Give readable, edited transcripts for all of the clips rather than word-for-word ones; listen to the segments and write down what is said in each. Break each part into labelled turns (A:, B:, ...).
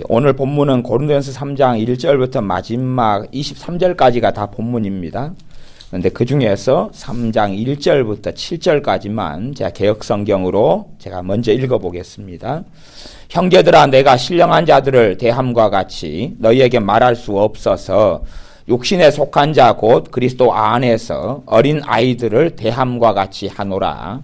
A: 오늘 본문은 고린도전서 3장 1절부터 마지막 23절까지가 다 본문입니다. 그런데 그 중에서 3장 1절부터 7절까지만 제가 개역성경으로 제가 먼저 읽어보겠습니다. 형제들아, 내가 신령한 자들을 대함과 같이 너희에게 말할 수 없어서 육신에 속한 자 곧 그리스도 안에서 어린 아이들을 대함과 같이 하노라.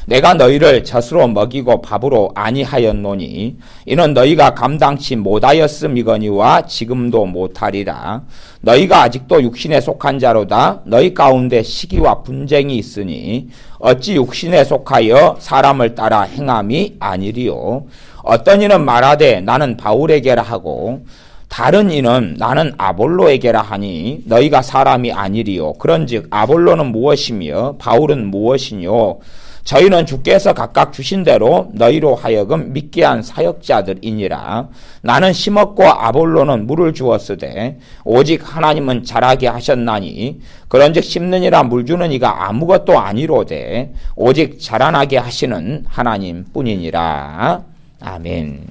A: 내가 너희를 젖으로 먹이고 밥으로 아니하였노니 이는 너희가 감당치 못하였음이거니와 지금도 못하리라. 너희가 아직도 육신에 속한 자로다. 너희 가운데 시기와 분쟁이 있으니 어찌 육신에 속하여 사람을 따라 행함이 아니리요. 어떤 이는 말하되 나는 바울에게라 하고 다른 이는 나는 아볼로에게라 하니 너희가 사람이 아니리요. 그런즉 아볼로는 무엇이며 바울은 무엇이뇨. 저희는 주께서 각각 주신 대로 너희로 하여금 믿게 한 사역자들이니라. 나는 심었고 아볼로는 물을 주었으되 오직 하나님은 자라게 하셨나니 그런즉 심느니라 물 주는 이가 아무것도 아니로되 오직 자라나게 하시는 하나님 뿐이니라. 아멘.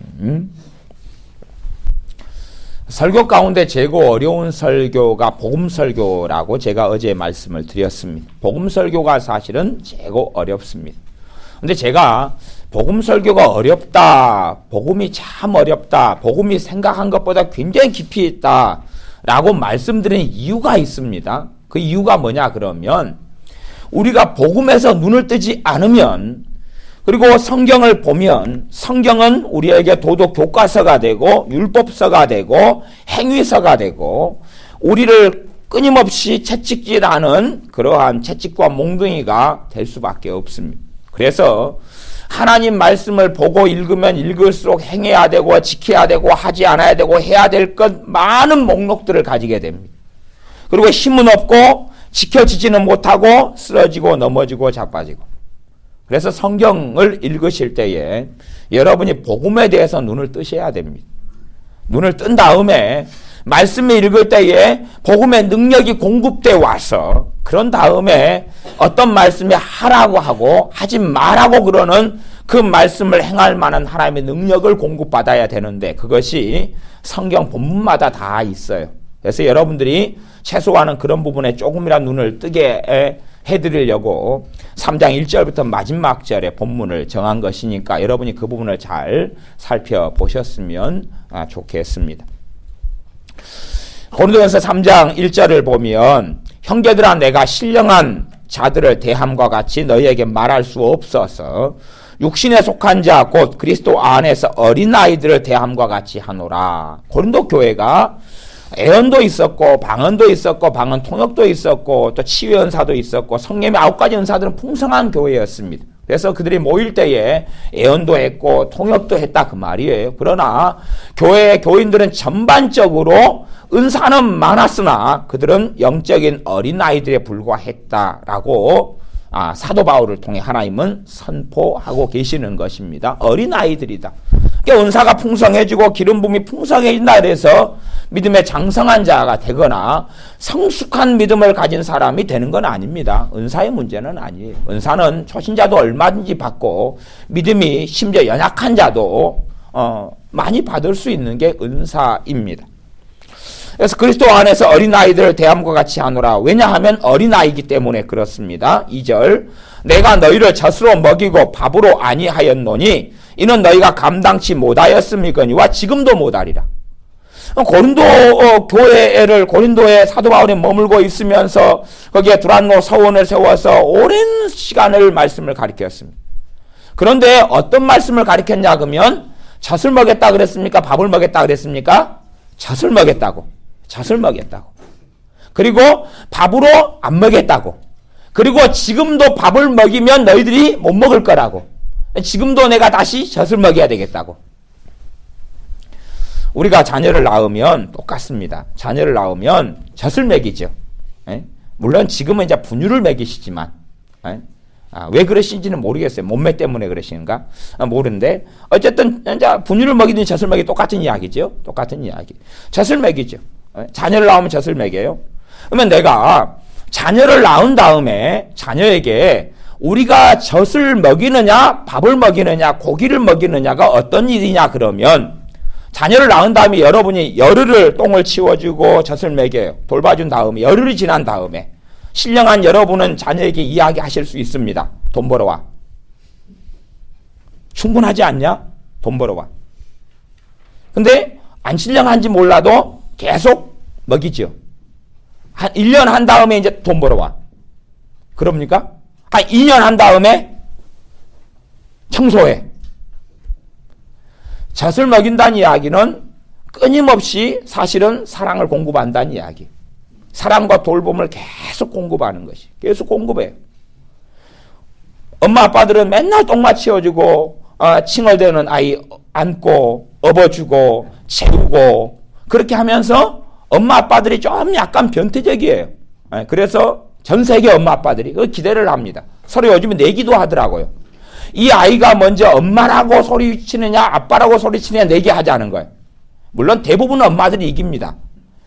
A: 설교 가운데 재고 어려운 설교가 복음 설교라고 제가 어제 말씀을 드렸습니다. 복음 설교가 사실은 재고 어렵습니다. 근데 제가 복음 설교가 어렵다, 복음이 참 어렵다, 복음이 생각한 것보다 굉장히 깊이 있다 라고 말씀드리는 이유가 있습니다. 그 이유가 뭐냐 그러면 우리가 복음에서 눈을 뜨지 않으면, 그리고 성경을 보면 성경은 우리에게 도덕 교과서가 되고 율법서가 되고 행위서가 되고 우리를 끊임없이 채찍질하는 그러한 채찍과 몽둥이가 될 수밖에 없습니다. 그래서 하나님 말씀을 보고 읽으면 읽을수록 행해야 되고 지켜야 되고 하지 않아야 되고 해야 될 것 많은 목록들을 가지게 됩니다. 그리고 힘은 없고 지켜지지는 못하고 쓰러지고 넘어지고 자빠지고. 그래서 성경을 읽으실 때에 여러분이 복음에 대해서 눈을 뜨셔야 됩니다. 눈을 뜬 다음에 말씀을 읽을 때에 복음의 능력이 공급돼 와서 그런 다음에 어떤 말씀이 하라고 하고 하지 말라고 그러는 그 말씀을 행할 만한 하나님의 능력을 공급받아야 되는데 그것이 성경 본문마다 다 있어요. 그래서 여러분들이 최소한은 그런 부분에 조금이라도 눈을 뜨게 해드리려고 3장 1절부터 마지막 절에 본문을 정한 것이니까 여러분이 그 부분을 잘 살펴보셨으면 좋겠습니다. 고린도전서 3장 1절을 보면 형제들아, 내가 신령한 자들을 대함과 같이 너희에게 말할 수 없어서 육신에 속한 자 곧 그리스도 안에서 어린아이들을 대함과 같이 하노라. 고린도 교회가 애언도 있었고 방언도 있었고 방언 통역도 있었고 또 치유 은사도 있었고 성령의 9가지 은사들은 풍성한 교회였습니다. 그래서 그들이 모일 때에 애언도 했고 통역도 했다 그 말이에요. 그러나 교회의 교인들은 전반적으로 은사는 많았으나 그들은 영적인 어린아이들에 불과했다라고 사도 바울을 통해 하나님은 선포하고 계시는 것입니다. 어린아이들이다. 그러니까 은사가 풍성해지고 기름 부음이 풍성해진다 그래서 믿음의 장성한 자가 되거나 성숙한 믿음을 가진 사람이 되는 건 아닙니다. 은사의 문제는 아니에요. 은사는 초신자도 얼마든지 받고 믿음이 심지어 연약한 자도 많이 받을 수 있는 게 은사입니다. 그래서 그리스도 안에서 어린아이들을 대함과 같이 하노라. 왜냐하면 어린아이기 때문에 그렇습니다. 2절 내가 너희를 젖으로 먹이고 밥으로 아니하였노니 이는 너희가 감당치 못하였음이거니와 지금도 못하리라. 고린도 교회를 고린도에 사도 바울이 머물고 있으면서 거기에 두란노 서원을 세워서 오랜 시간을 말씀을 가르쳤습니다. 그런데 어떤 말씀을 가르쳤냐 그러면 젖을 먹였다 그랬습니까? 밥을 먹였다 그랬습니까? 젖을 먹였다고. 젖을 먹였다고. 그리고 밥으로 안 먹였다고. 그리고 지금도 밥을 먹이면 너희들이 못 먹을 거라고. 지금도 내가 다시 젖을 먹여야 되겠다고. 우리가 자녀를 낳으면 똑같습니다. 자녀를 낳으면 젖을 먹이죠. 물론 지금은 이제 분유를 먹이시지만 왜 그러신지는 모르겠어요. 몸매 때문에 그러시는가? 모르는데 어쨌든 이제 분유를 먹이든 젖을 먹이 똑같은 이야기죠. 똑같은 이야기. 젖을 먹이죠. 자녀를 낳으면 젖을 먹여요. 그러면 내가 자녀를 낳은 다음에 자녀에게 우리가 젖을 먹이느냐 밥을 먹이느냐 고기를 먹이느냐가 어떤 일이냐 그러면 자녀를 낳은 다음에 여러분이 열흘을 똥을 치워주고 젖을 먹여요. 돌봐준 다음에 열흘이 지난 다음에 신령한 여러분은 자녀에게 이야기하실 수 있습니다. 돈 벌어와. 충분하지 않냐? 돈 벌어와. 근데 안 신령한지 몰라도 계속 먹이죠. 한 1년 한 다음에 이제 돈 벌어와. 그럽니까? 한 2년 한 다음에 청소해. 젖을 먹인다는 이야기는 끊임없이 사실은 사랑을 공급한다는 이야기. 사랑과 돌봄을 계속 공급하는 것이. 계속 공급해요. 엄마 아빠들은 맨날 똥만 치워주고 칭얼대는 아이 안고 업어주고 재우고 그렇게 하면서 엄마 아빠들이 좀 약간 변태적이에요. 그래서 전 세계 엄마 아빠들이 그 기대를 합니다. 서로 요즘에 내기도 하더라고요. 이 아이가 먼저 엄마라고 소리치느냐 아빠라고 소리치느냐 내기하자는 거예요. 물론 대부분 엄마들이 이깁니다.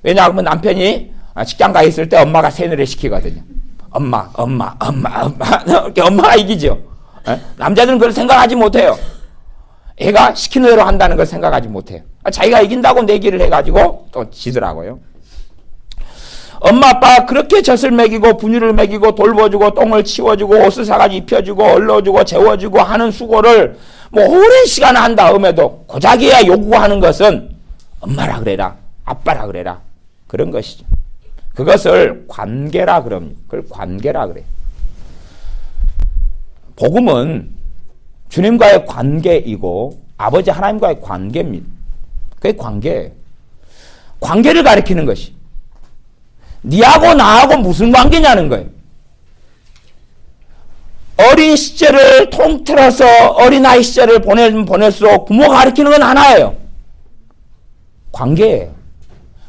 A: 왜냐하면 남편이 직장 가 있을 때 엄마가 세뇌를 시키거든요. 엄마 이렇게 엄마가 이기죠. 남자들은 그걸 생각하지 못해요. 애가 시키는 대로 한다는 걸 생각하지 못해요. 자기가 이긴다고 내기를 해가지고 또 지더라고요. 엄마 아빠 그렇게 젖을 먹이고 분유를 먹이고 돌봐주고 똥을 치워주고 옷을 사가지고 입혀주고 얼러주고 재워주고 하는 수고를 뭐 오랜 시간 한 다음에도 고작이야 요구하는 것은 엄마라 그래라 아빠라 그래라 그런 것이죠. 그것을 관계라 그럽니다. 그걸 관계라 그래요. 복음은 주님과의 관계이고 아버지 하나님과의 관계입니다. 그게 관계예요. 관계를 가리키는 것이. 니하고 나하고 무슨 관계냐는 거예요. 어린 시절을 통틀어서 어린아이 시절을 보낼수록 부모가 가리키는 건 하나예요. 관계예요.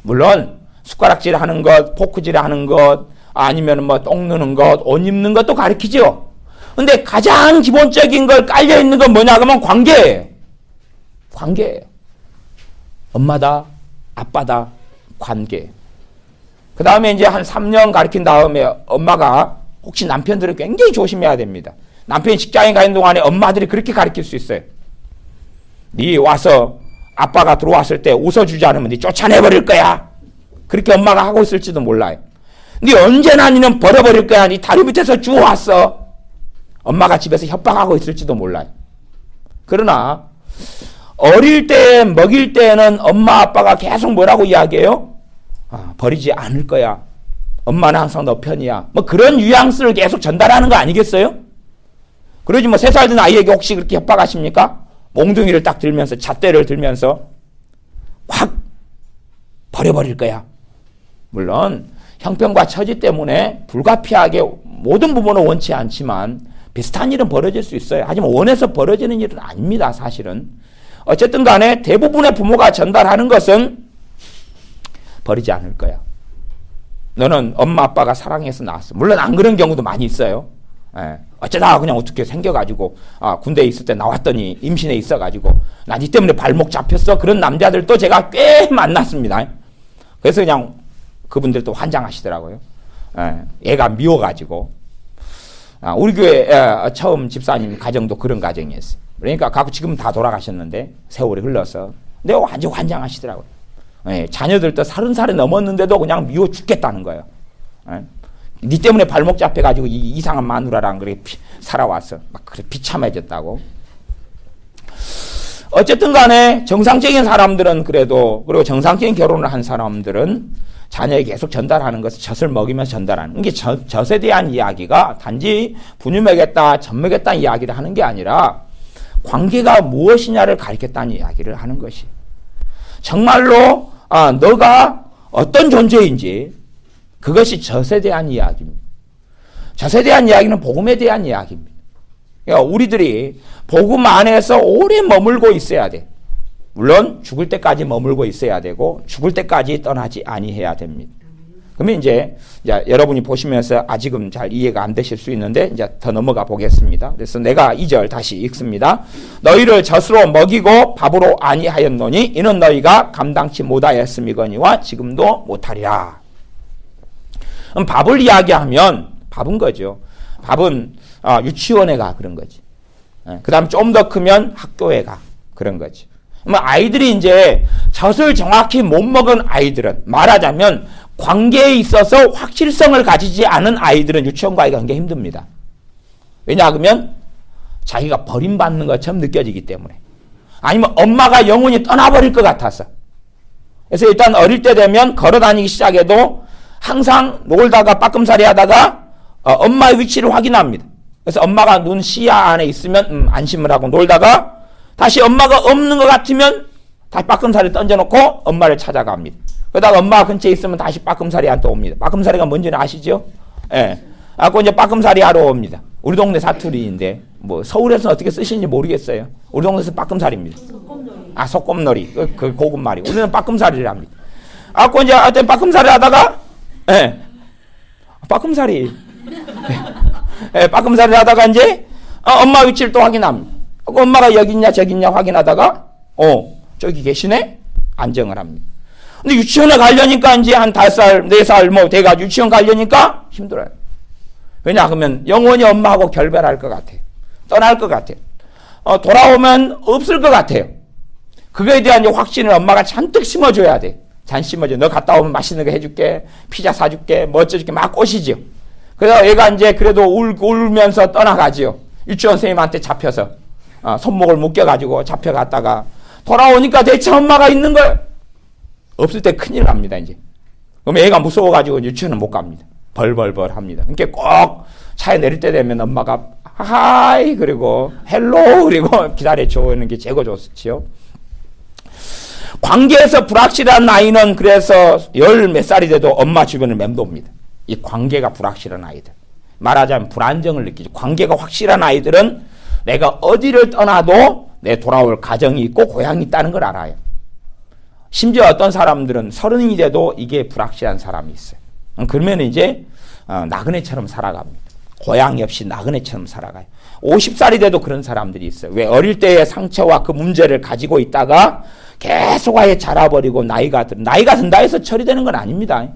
A: 물론 숟가락질 하는 것, 포크질 하는 것, 아니면 뭐 똥 누는 것, 옷 입는 것도 가리키죠. 근데 가장 기본적인 걸 깔려있는 건 뭐냐 그러면 관계예요. 관계예요. 엄마다, 아빠다, 관계. 그 다음에 이제 한 3년 가르친 다음에 엄마가 혹시 남편들은 굉장히 조심해야 됩니다. 남편이 직장에 가 있는 동안에 엄마들이 그렇게 가르칠 수 있어요. 네 와서 아빠가 들어왔을 때 웃어주지 않으면 네 쫓아내버릴 거야. 그렇게 엄마가 하고 있을지도 몰라요. 네 언제나 니는 버려버릴 거야. 네 다리 밑에서 주워왔어. 엄마가 집에서 협박하고 있을지도 몰라요. 그러나 어릴 때 먹일 때는 엄마 아빠가 계속 뭐라고 이야기해요? 버리지 않을 거야. 엄마는 항상 너 편이야. 뭐 그런 뉘앙스를 계속 전달하는 거 아니겠어요? 그러지 뭐 3살 된 아이에게 혹시 그렇게 협박하십니까? 몽둥이를 딱 들면서 잣대를 들면서 확 버려버릴 거야. 물론 형편과 처지 때문에 불가피하게 모든 부모는 원치 않지만 비슷한 일은 벌어질 수 있어요. 하지만 원해서 벌어지는 일은 아닙니다. 사실은. 어쨌든 간에 대부분의 부모가 전달하는 것은 버리지 않을 거야. 너는 엄마 아빠가 사랑해서 낳았어. 물론 안 그런 경우도 많이 있어요. 어쩌다가 그냥 어떻게 생겨가지고 군대에 있을 때 나왔더니 임신해 있어가지고 나 니 때문에 발목 잡혔어. 그런 남자들도 제가 꽤 만났습니다. 그래서 그냥 그분들도 환장하시더라고요. 얘가 미워가지고. 우리 교회 처음 집사님 가정도 그런 가정이었어요. 그러니까 지금 다 돌아가셨는데 세월이 흘러서. 근데 완전 환장하시더라고요. 자녀들도 30살이 넘었는데도 그냥 미워 죽겠다는 거예요. 니 때문에 발목 잡혀가지고 이상한 마누라랑 그렇게 살아왔어. 막 그래 비참해졌다고. 어쨌든 간에 정상적인 사람들은 그래도, 그리고 정상적인 결혼을 한 사람들은 자녀에게 계속 전달하는 것을 젖을 먹이면서 전달하는. 이게 젖에 대한 이야기가 단지 분유 먹였다, 젖 먹였다는 이야기를 하는 게 아니라 관계가 무엇이냐를 가리켰다는 이야기를 하는 것이. 정말로 너가 어떤 존재인지 그것이 젖에 대한 이야기입니다. 젖에 대한 이야기는 복음에 대한 이야기입니다. 그러니까 우리들이 복음 안에서 오래 머물고 있어야 돼. 물론 죽을 때까지 머물고 있어야 되고 죽을 때까지 떠나지 아니해야 됩니다. 그러면 이제 여러분이 보시면서 아직은 잘 이해가 안 되실 수 있는데 이제 더 넘어가 보겠습니다. 그래서 내가 2절 다시 읽습니다. 너희를 젖으로 먹이고 밥으로 아니하였노니 이는 너희가 감당치 못하였음이거니와 지금도 못하리라. 그럼 밥을 이야기하면 밥은 거죠. 밥은 유치원에 가 그런 거지. 그 다음 좀 더 크면 학교에 가 그런 거지. 아이들이 이제 젖을 정확히 못 먹은 아이들은, 말하자면 관계에 있어서 확실성을 가지지 않은 아이들은 유치원 가기가 굉장히 힘듭니다. 왜냐하면 자기가 버림받는 것처럼 느껴지기 때문에. 아니면 엄마가 영원히 떠나버릴 것 같아서. 그래서 일단 어릴 때 되면 걸어다니기 시작해도 항상 놀다가 빠끔살이 하다가 엄마의 위치를 확인합니다. 그래서 엄마가 눈 시야 안에 있으면 안심을 하고 놀다가 다시 엄마가 없는 것 같으면 다시 빠끔살이 던져놓고 엄마를 찾아갑니다. 그러다가 엄마가 근처에 있으면 다시 빠끔살이 안 또 옵니다. 빠끔살이가 뭔지는 아시죠? 예. 그래서 이제 빠끔살이 하러 옵니다. 우리 동네 사투리인데 뭐 서울에서는 어떻게 쓰시는지 모르겠어요. 우리 동네에서 빠끔살입니다. 소꿉놀이. 소꿉놀이. 그 고급 말이. 우리는 빠끔살이를 합니다. 그래서 이제 어떤 빠끔살이 하다가 예. 빠끔살이. 예, 빠끔살이 하다가 이제 엄마 위치를 또 확인합니다. 엄마가 여기 있냐 저기 있냐 확인하다가 저기 계시네? 안정을 합니다. 근데 유치원에 가려니까 이제 한 5살, 4살 뭐 돼가지고 유치원 가려니까 힘들어요. 왜냐 그러면 영원히 엄마하고 결별할 것 같아요. 떠날 것 같아요. 돌아오면 없을 것 같아요. 그거에 대한 확신을 엄마가 잔뜩 심어줘야 돼. 잔뜩 심어줘. 너 갔다 오면 맛있는 거 해줄게. 피자 사줄게. 뭐 어쩌줄게. 막 꼬시죠. 그래서 얘가 이제 그래도 울면서 떠나가지요. 유치원 선생님한테 잡혀서. 손목을 묶여가지고 잡혀갔다가 돌아오니까 대체 엄마가 있는 거예요. 없을 때 큰일 납니다, 이제. 그럼 애가 무서워가지고 유치원은 못 갑니다. 벌벌벌 합니다. 그러니까 꼭 차에 내릴 때 되면 엄마가 하이 그리고 헬로 그리고 기다려주는 게 최고 좋지요. 관계에서 불확실한 아이는 그래서 10몇 살이 돼도 엄마 주변을 맴돕니다. 이 관계가 불확실한 아이들. 말하자면 불안정을 느끼죠. 관계가 확실한 아이들은 내가 어디를 떠나도 내 돌아올 가정이 있고 고향이 있다는 걸 알아요. 심지어 어떤 사람들은 30이 돼도 이게 불확실한 사람이 있어요. 그러면 이제 나그네처럼 살아갑니다. 고향이 없이 나그네처럼 살아가요. 50살이 돼도 그런 사람들이 있어요. 왜? 어릴 때의 상처와 그 문제를 가지고 있다가 계속 아예 자라버리고 나이가 든다 해서 처리되는 건 아닙니다.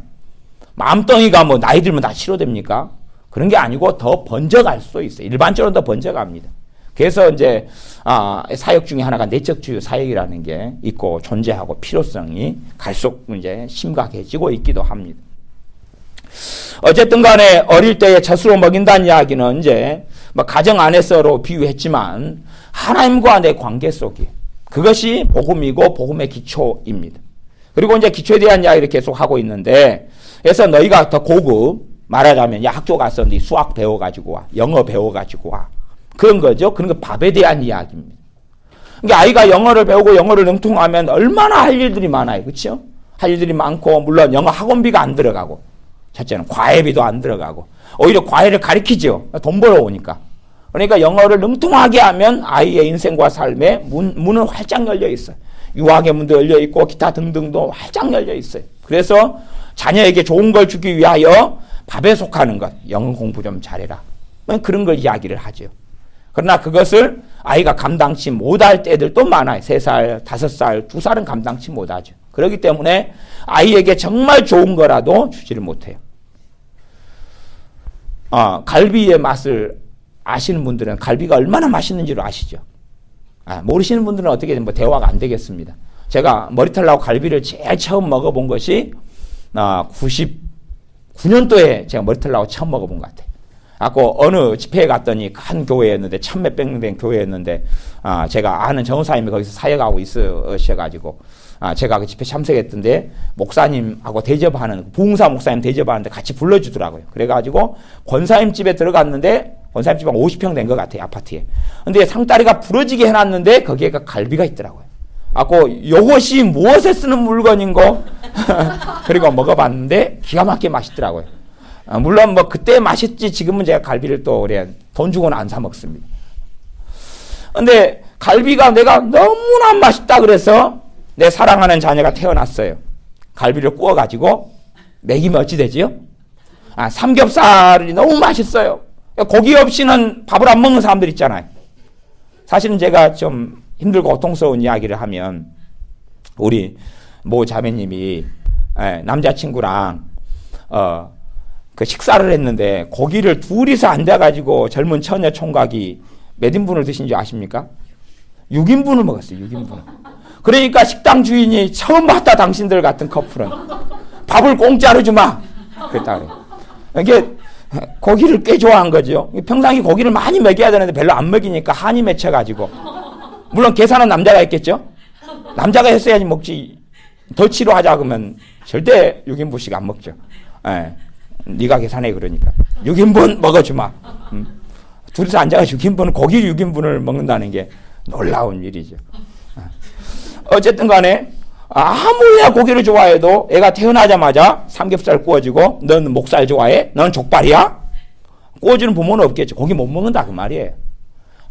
A: 마음덩이가 뭐 나이 들면 다 치료됩니까? 그런 게 아니고 더 번져갈 수도 있어요. 일반적으로 더 번져갑니다. 그래서 이제 사역 중에 하나가 내적주의 사역이라는 게 있고 존재하고 필요성이 갈수록 이제 심각해지고 있기도 합니다. 어쨌든 간에 어릴 때에 젖으로 먹인다는 이야기는 이제 뭐 가정 안에서로 비유했지만 하나님과 내 관계 속에 그것이 복음이고 복음의 기초입니다. 그리고 이제 기초에 대한 이야기를 계속 하고 있는데 그래서 너희가 더 고급 말하자면 야 학교 가서 네 수학 배워가지고 와 영어 배워가지고 와 그런 거죠. 그런 거 밥에 대한 이야기입니다. 그러니까 아이가 영어를 배우고 영어를 능통하면 얼마나 할 일들이 많아요. 그렇죠? 할 일들이 많고 물론 영어 학원비가 안 들어가고 첫째는 과외비도 안 들어가고 오히려 과외를 가르치죠. 돈 벌어오니까. 그러니까 영어를 능통하게 하면 아이의 인생과 삶의 문은 활짝 열려 있어요. 유학의 문도 열려 있고 기타 등등도 활짝 열려 있어요. 그래서 자녀에게 좋은 걸 주기 위하여 밥에 속하는 것, 영어 공부 좀 잘해라. 그런 걸 이야기를 하죠. 그러나 그것을 아이가 감당치 못할 때들도 많아요. 3살, 5살, 2살은 감당치 못하죠. 그렇기 때문에 아이에게 정말 좋은 거라도 주지를 못해요. 갈비의 맛을 아시는 분들은 갈비가 얼마나 맛있는지를 아시죠? 모르시는 분들은 어떻게 뭐 대화가 안 되겠습니다. 제가 머리털 나고 갈비를 제일 처음 먹어본 것이 99년도에 제가 머리털 나고 처음 먹어본 것 같아요. 어느 집회에 갔더니 큰 교회였는데 1000몇백 명 된 교회였는데 제가 아는 전우사님이 거기서 사역하고 있으셔가지고 제가 그 집회 참석했던데 목사님하고 대접하는 부흥사 목사님 대접하는데 같이 불러주더라고요. 그래가지고 권사님 집에 들어갔는데 권사님 집은 50평 된 것 같아요. 아파트에. 근데 상다리가 부러지게 해놨는데 거기에 갈비가 있더라고요. 요것이 무엇에 쓰는 물건인고 그리고 먹어봤는데 기가 막히게 맛있더라고요. 물론 뭐 그때 맛있지 지금은 제가 갈비를 또 돈 주고는 안 사 먹습니다. 근데 갈비가 내가 너무나 맛있다 그래서 내 사랑하는 자녀가 태어났어요. 갈비를 구워가지고 먹이면 어찌 되지요? 삼겹살이 너무 맛있어요. 고기 없이는 밥을 안 먹는 사람들 있잖아요. 사실은 제가 좀 힘들고 고통스러운 이야기를 하면 우리 모 자매님이 남자친구랑 그 식사를 했는데 고기를 둘이서 앉아가지고 젊은 처녀 총각이 몇 인분을 드신 줄 아십니까? 6인분을 먹었어요. 6인분. 그러니까 식당 주인이 처음 봤다 당신들 같은 커플은 밥을 공짜로 주마 그랬다 그래요. 이게 고기를 꽤 좋아한 거죠. 평상시 고기를 많이 먹여야 되는데 별로 안 먹이니까 한이 맺혀가지고, 물론 계산은 남자가 했겠죠. 남자가 했어야지 먹지. 더 치료하자 그러면 절대 6인분씩 안 먹죠. 예. 네가 계산해 그러니까 6인분 먹어주마. 둘이서 앉아가지고 6인분 고기 6인분을 먹는다는 게 놀라운 일이죠. 어쨌든 간에 아무리 고기를 좋아해도 애가 태어나자마자 삼겹살 구워주고 넌 목살 좋아해? 넌 족발이야? 구워주는 부모는 없겠죠. 고기 못 먹는다 그 말이에요.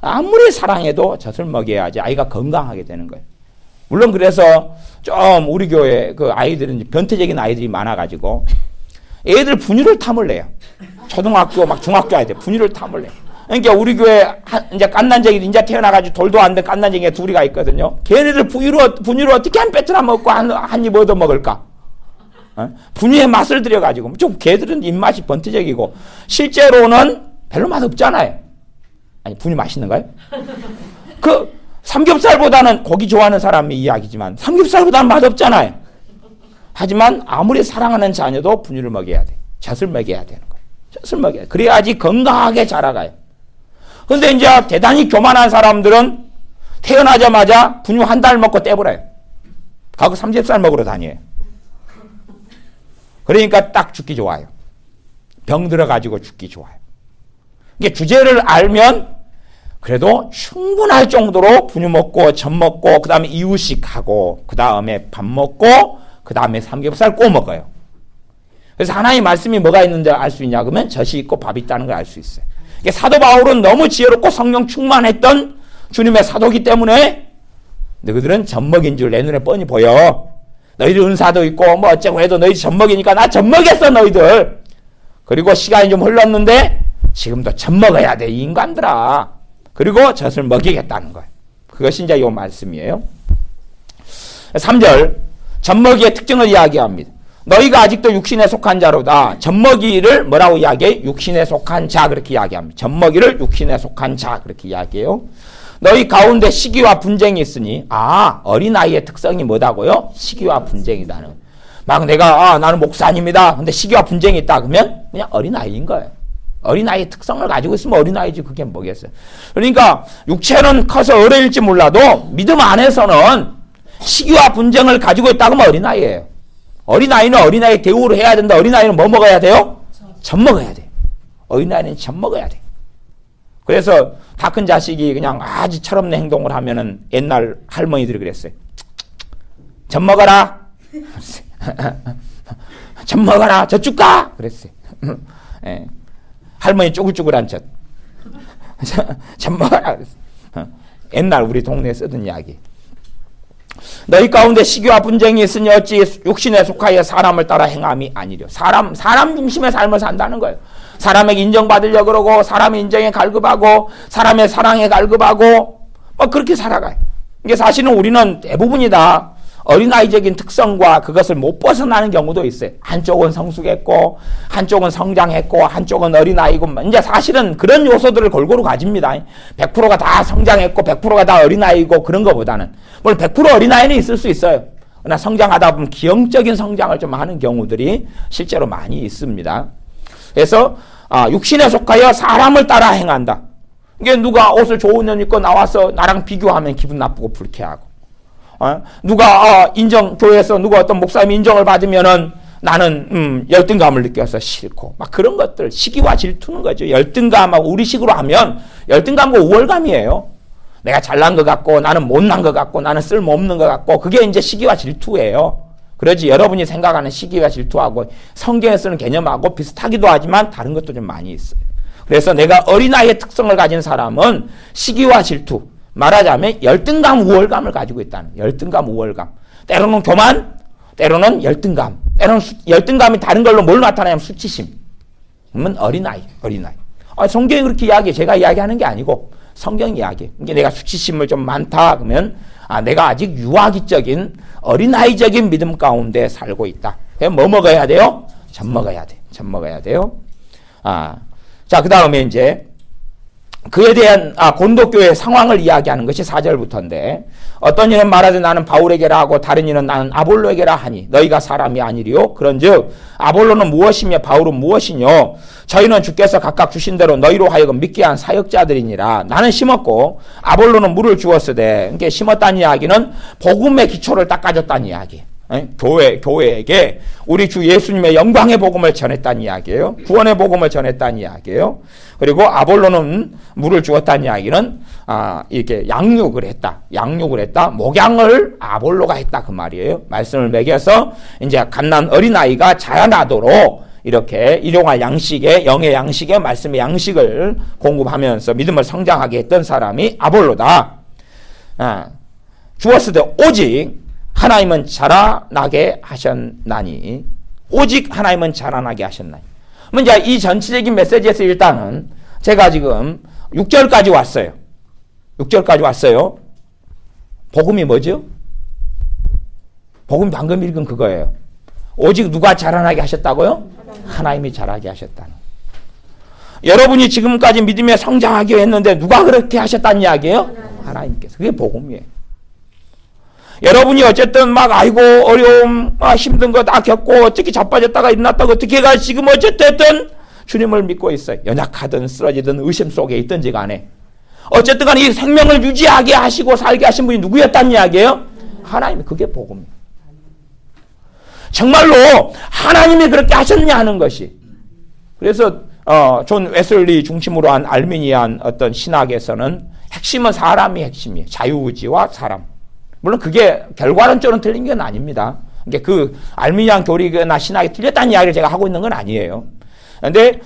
A: 아무리 사랑해도 젖을 먹여야지 아이가 건강하게 되는 거예요. 물론 그래서 좀 우리 교회 그 아이들은 변태적인 아이들이 많아가지고 애들 분유를 탐을 내요. 초등학교 막 중학교 아이들 분유를 탐을 내요. 그러니까 우리 교회 이제 깐난쟁이 이제 태어나가지고 돌도 안 된 깐난쟁이가 둘이가 있거든요. 걔네들 분유를 어떻게 한 빼트나 먹고 한 입 얻어 먹을까? 분유의 맛을 들여가지고 좀 걔들은 입맛이 번트적이고 실제로는 별로 맛 없잖아요. 아니 분유 맛있는가요? 그 삼겹살보다는 고기 좋아하는 사람의 이야기지만 삼겹살보다는 맛 없잖아요. 하지만 아무리 사랑하는 자녀도 분유를 먹여야 돼. 젖을 먹여야 되는 거예요. 젖을 먹여야 돼. 그래야지 건강하게 자라가요. 근데 이제 대단히 교만한 사람들은 태어나자마자 분유 한 달 먹고 떼버려요. 가고 삼겹살 먹으러 다녀요. 그러니까 딱 죽기 좋아요. 병 들어가지고 죽기 좋아요. 이게 주제를 알면 그래도 충분할 정도로 분유 먹고 젖 먹고 그 다음에 이유식하고 그 다음에 밥 먹고 그 다음에 삼겹살 구워 먹어요. 그래서 하나님의 말씀이 뭐가 있는지 알 수 있냐 그러면 젖이 있고 밥이 있다는 걸 알 수 있어요. 사도 바울은 너무 지혜롭고 성령 충만했던 주님의 사도기 때문에 너희들은 젖먹인 줄 내 눈에 뻔히 보여. 너희들 은사도 있고 뭐 어쩌고 해도 너희들 젖먹이니까 나 젖먹였어 너희들. 그리고 시간이 좀 흘렀는데 지금도 젖먹어야 돼 이 인간들아. 그리고 젖을 먹이겠다는 거예요. 그것이 이제 이 말씀이에요. 3절 젖먹이의 특징을 이야기합니다. 너희가 아직도 육신에 속한 자로다. 젖먹이를 뭐라고 이야기해? 육신에 속한 자 그렇게 이야기합니다. 젖먹이를 육신에 속한 자 그렇게 이야기해요. 너희 가운데 시기와 분쟁이 있으니 어린아이의 특성이 뭐다고요? 시기와 분쟁이다는. 막 내가 나는 목사님이다. 근데 시기와 분쟁이 있다 그러면 그냥 어린아이인 거예요. 어린아이의 특성을 가지고 있으면 어린아이지 그게 뭐겠어요. 그러니까 육체는 커서 어려일지 몰라도 믿음 안에서는 시기와 분쟁을 가지고 있다고 하면 어린아이예요. 어린아이는 어린아이 대우를 해야 된다. 어린아이는 뭐 먹어야 돼요? 젖 먹어야 돼. 어린아이는 젖 먹어야 돼. 그래서 다 큰 자식이 그냥 아주 철없는 행동을 하면은 옛날 할머니들이 그랬어요. 젖 먹어라. 젖 먹어라. 젖 줄까? 그랬어요. 예. 할머니 쭈글쭈글한 젖. 젖 먹어라. 그랬어요. 옛날 우리 동네에 쓰던 이야기. 너희 가운데 시기와 분쟁이 있으니 어찌 육신에 속하여 사람을 따라 행함이 아니려. 사람 중심의 삶을 산다는 거예요. 사람에게 인정받으려고 그러고 사람의 인정에 갈급하고 사람의 사랑에 갈급하고 막 그렇게 살아가요. 이게 사실은 우리는 대부분이 다 어린아이적인 특성과 그것을 못 벗어나는 경우도 있어요. 한쪽은 성숙했고 한쪽은 성장했고 한쪽은 어린아이고 이제 사실은 그런 요소들을 골고루 가집니다. 100%가 다 성장했고 100%가 다 어린아이고 그런 것보다는 물론 100% 어린아이는 있을 수 있어요. 그러나 성장하다 보면 기형적인 성장을 좀 하는 경우들이 실제로 많이 있습니다. 그래서 육신에 속하여 사람을 따라 행한다. 이게 누가 옷을 좋은 옷 입고 나와서 나랑 비교하면 기분 나쁘고 불쾌하고 누가 교회에서 누가 어떤 목사님 인정을 받으면은 나는 열등감을 느껴서 싫고 막 그런 것들 시기와 질투는 거죠. 열등감하고 우리식으로 하면 열등감과 우월감이에요. 내가 잘난 것 같고 나는 못난 것 같고 나는 쓸모없는 것 같고 그게 이제 시기와 질투예요. 그러지 여러분이 생각하는 시기와 질투하고 성경에 쓰는 개념하고 비슷하기도 하지만 다른 것도 좀 많이 있어요. 그래서 내가 어린아이의 특성을 가진 사람은 시기와 질투 말하자면 열등감, 우월감을 가지고 있다는 거예요. 열등감, 우월감. 때로는 교만, 때로는 열등감. 때로는 열등감이 다른 걸로 뭘 나타내냐면 수치심. 그러면 어린아이. 성경이 그렇게 이야기해. 제가 이야기하는 게 아니고 성경 이야기. 이게 내가 수치심을 좀 많다 그러면 내가 아직 유아기적인 어린아이적인 믿음 가운데 살고 있다. 그럼 뭐 먹어야 돼요? 젖 먹어야 돼. 젖 먹어야 돼요. 자, 그 다음에 이제 그에 대한 고린도교의 상황을 이야기하는 것이 4절부터인데 어떤 이는 말하되 나는 바울에게라 하고 다른 이는 나는 아볼로에게라 하니 너희가 사람이 아니리요 그런즉 아볼로는 무엇이며 바울은 무엇이뇨 저희는 주께서 각각 주신 대로 너희로 하여금 믿게 한 사역자들이니라 나는 심었고 아볼로는 물을 주었으되 그러니까 심었다는 이야기는 복음의 기초를 닦아줬다는 이야기. 교회에게 우리 주 예수님의 영광의 복음을 전했다는 이야기예요. 구원의 복음을 전했다는 이야기예요. 그리고 아볼로는 물을 주었다는 이야기는 이렇게 양육을 했다. 목양을 아볼로가 했다 그 말이에요. 말씀을 먹여서 이제 갓난 어린아이가 자라나도록 이렇게 일용할 양식의 영의 양식의 말씀의 양식을 공급하면서 믿음을 성장하게 했던 사람이 아볼로다. 주었을 때 오직 하나님은 자라나게 하셨나니 오직 하나님은 자라나게 하셨나니. 이제 이 전체적인 메시지에서 일단은 제가 지금 6절까지 왔어요. 6절까지 왔어요. 복음이 뭐죠? 복음 방금 읽은 그거예요. 오직 누가 자라나게 하셨다고요? 하나님이 자라게 하셨다는. 여러분이 지금까지 믿음에 성장하게 했는데 누가 그렇게 하셨다는 이야기예요? 하나님께서. 그게 복음이에요. 여러분이 어쨌든 막 아이고 어려움 힘든 거 다 겪고 어떻게 자빠졌다가 일어났다가 어떻게 해가 지금 어쨌든 주님을 믿고 있어요. 연약하든 쓰러지든 의심 속에 있든지 간에 어쨌든 간에 이 생명을 유지하게 하시고 살게 하신 분이 누구였다는 이야기예요? 하나님. 그게 복음이에요. 정말로 하나님이 그렇게 하셨냐 하는 것이. 그래서 존 웨슬리 중심으로 한 알미니안 어떤 신학에서는 핵심은 사람이 핵심이에요. 자유의지와 사람. 물론 그게 결과론적으로는 틀린 건 아닙니다. 그 알미니안 교리나 신학이 틀렸다는 이야기를 제가 하고 있는 건 아니에요. 그런데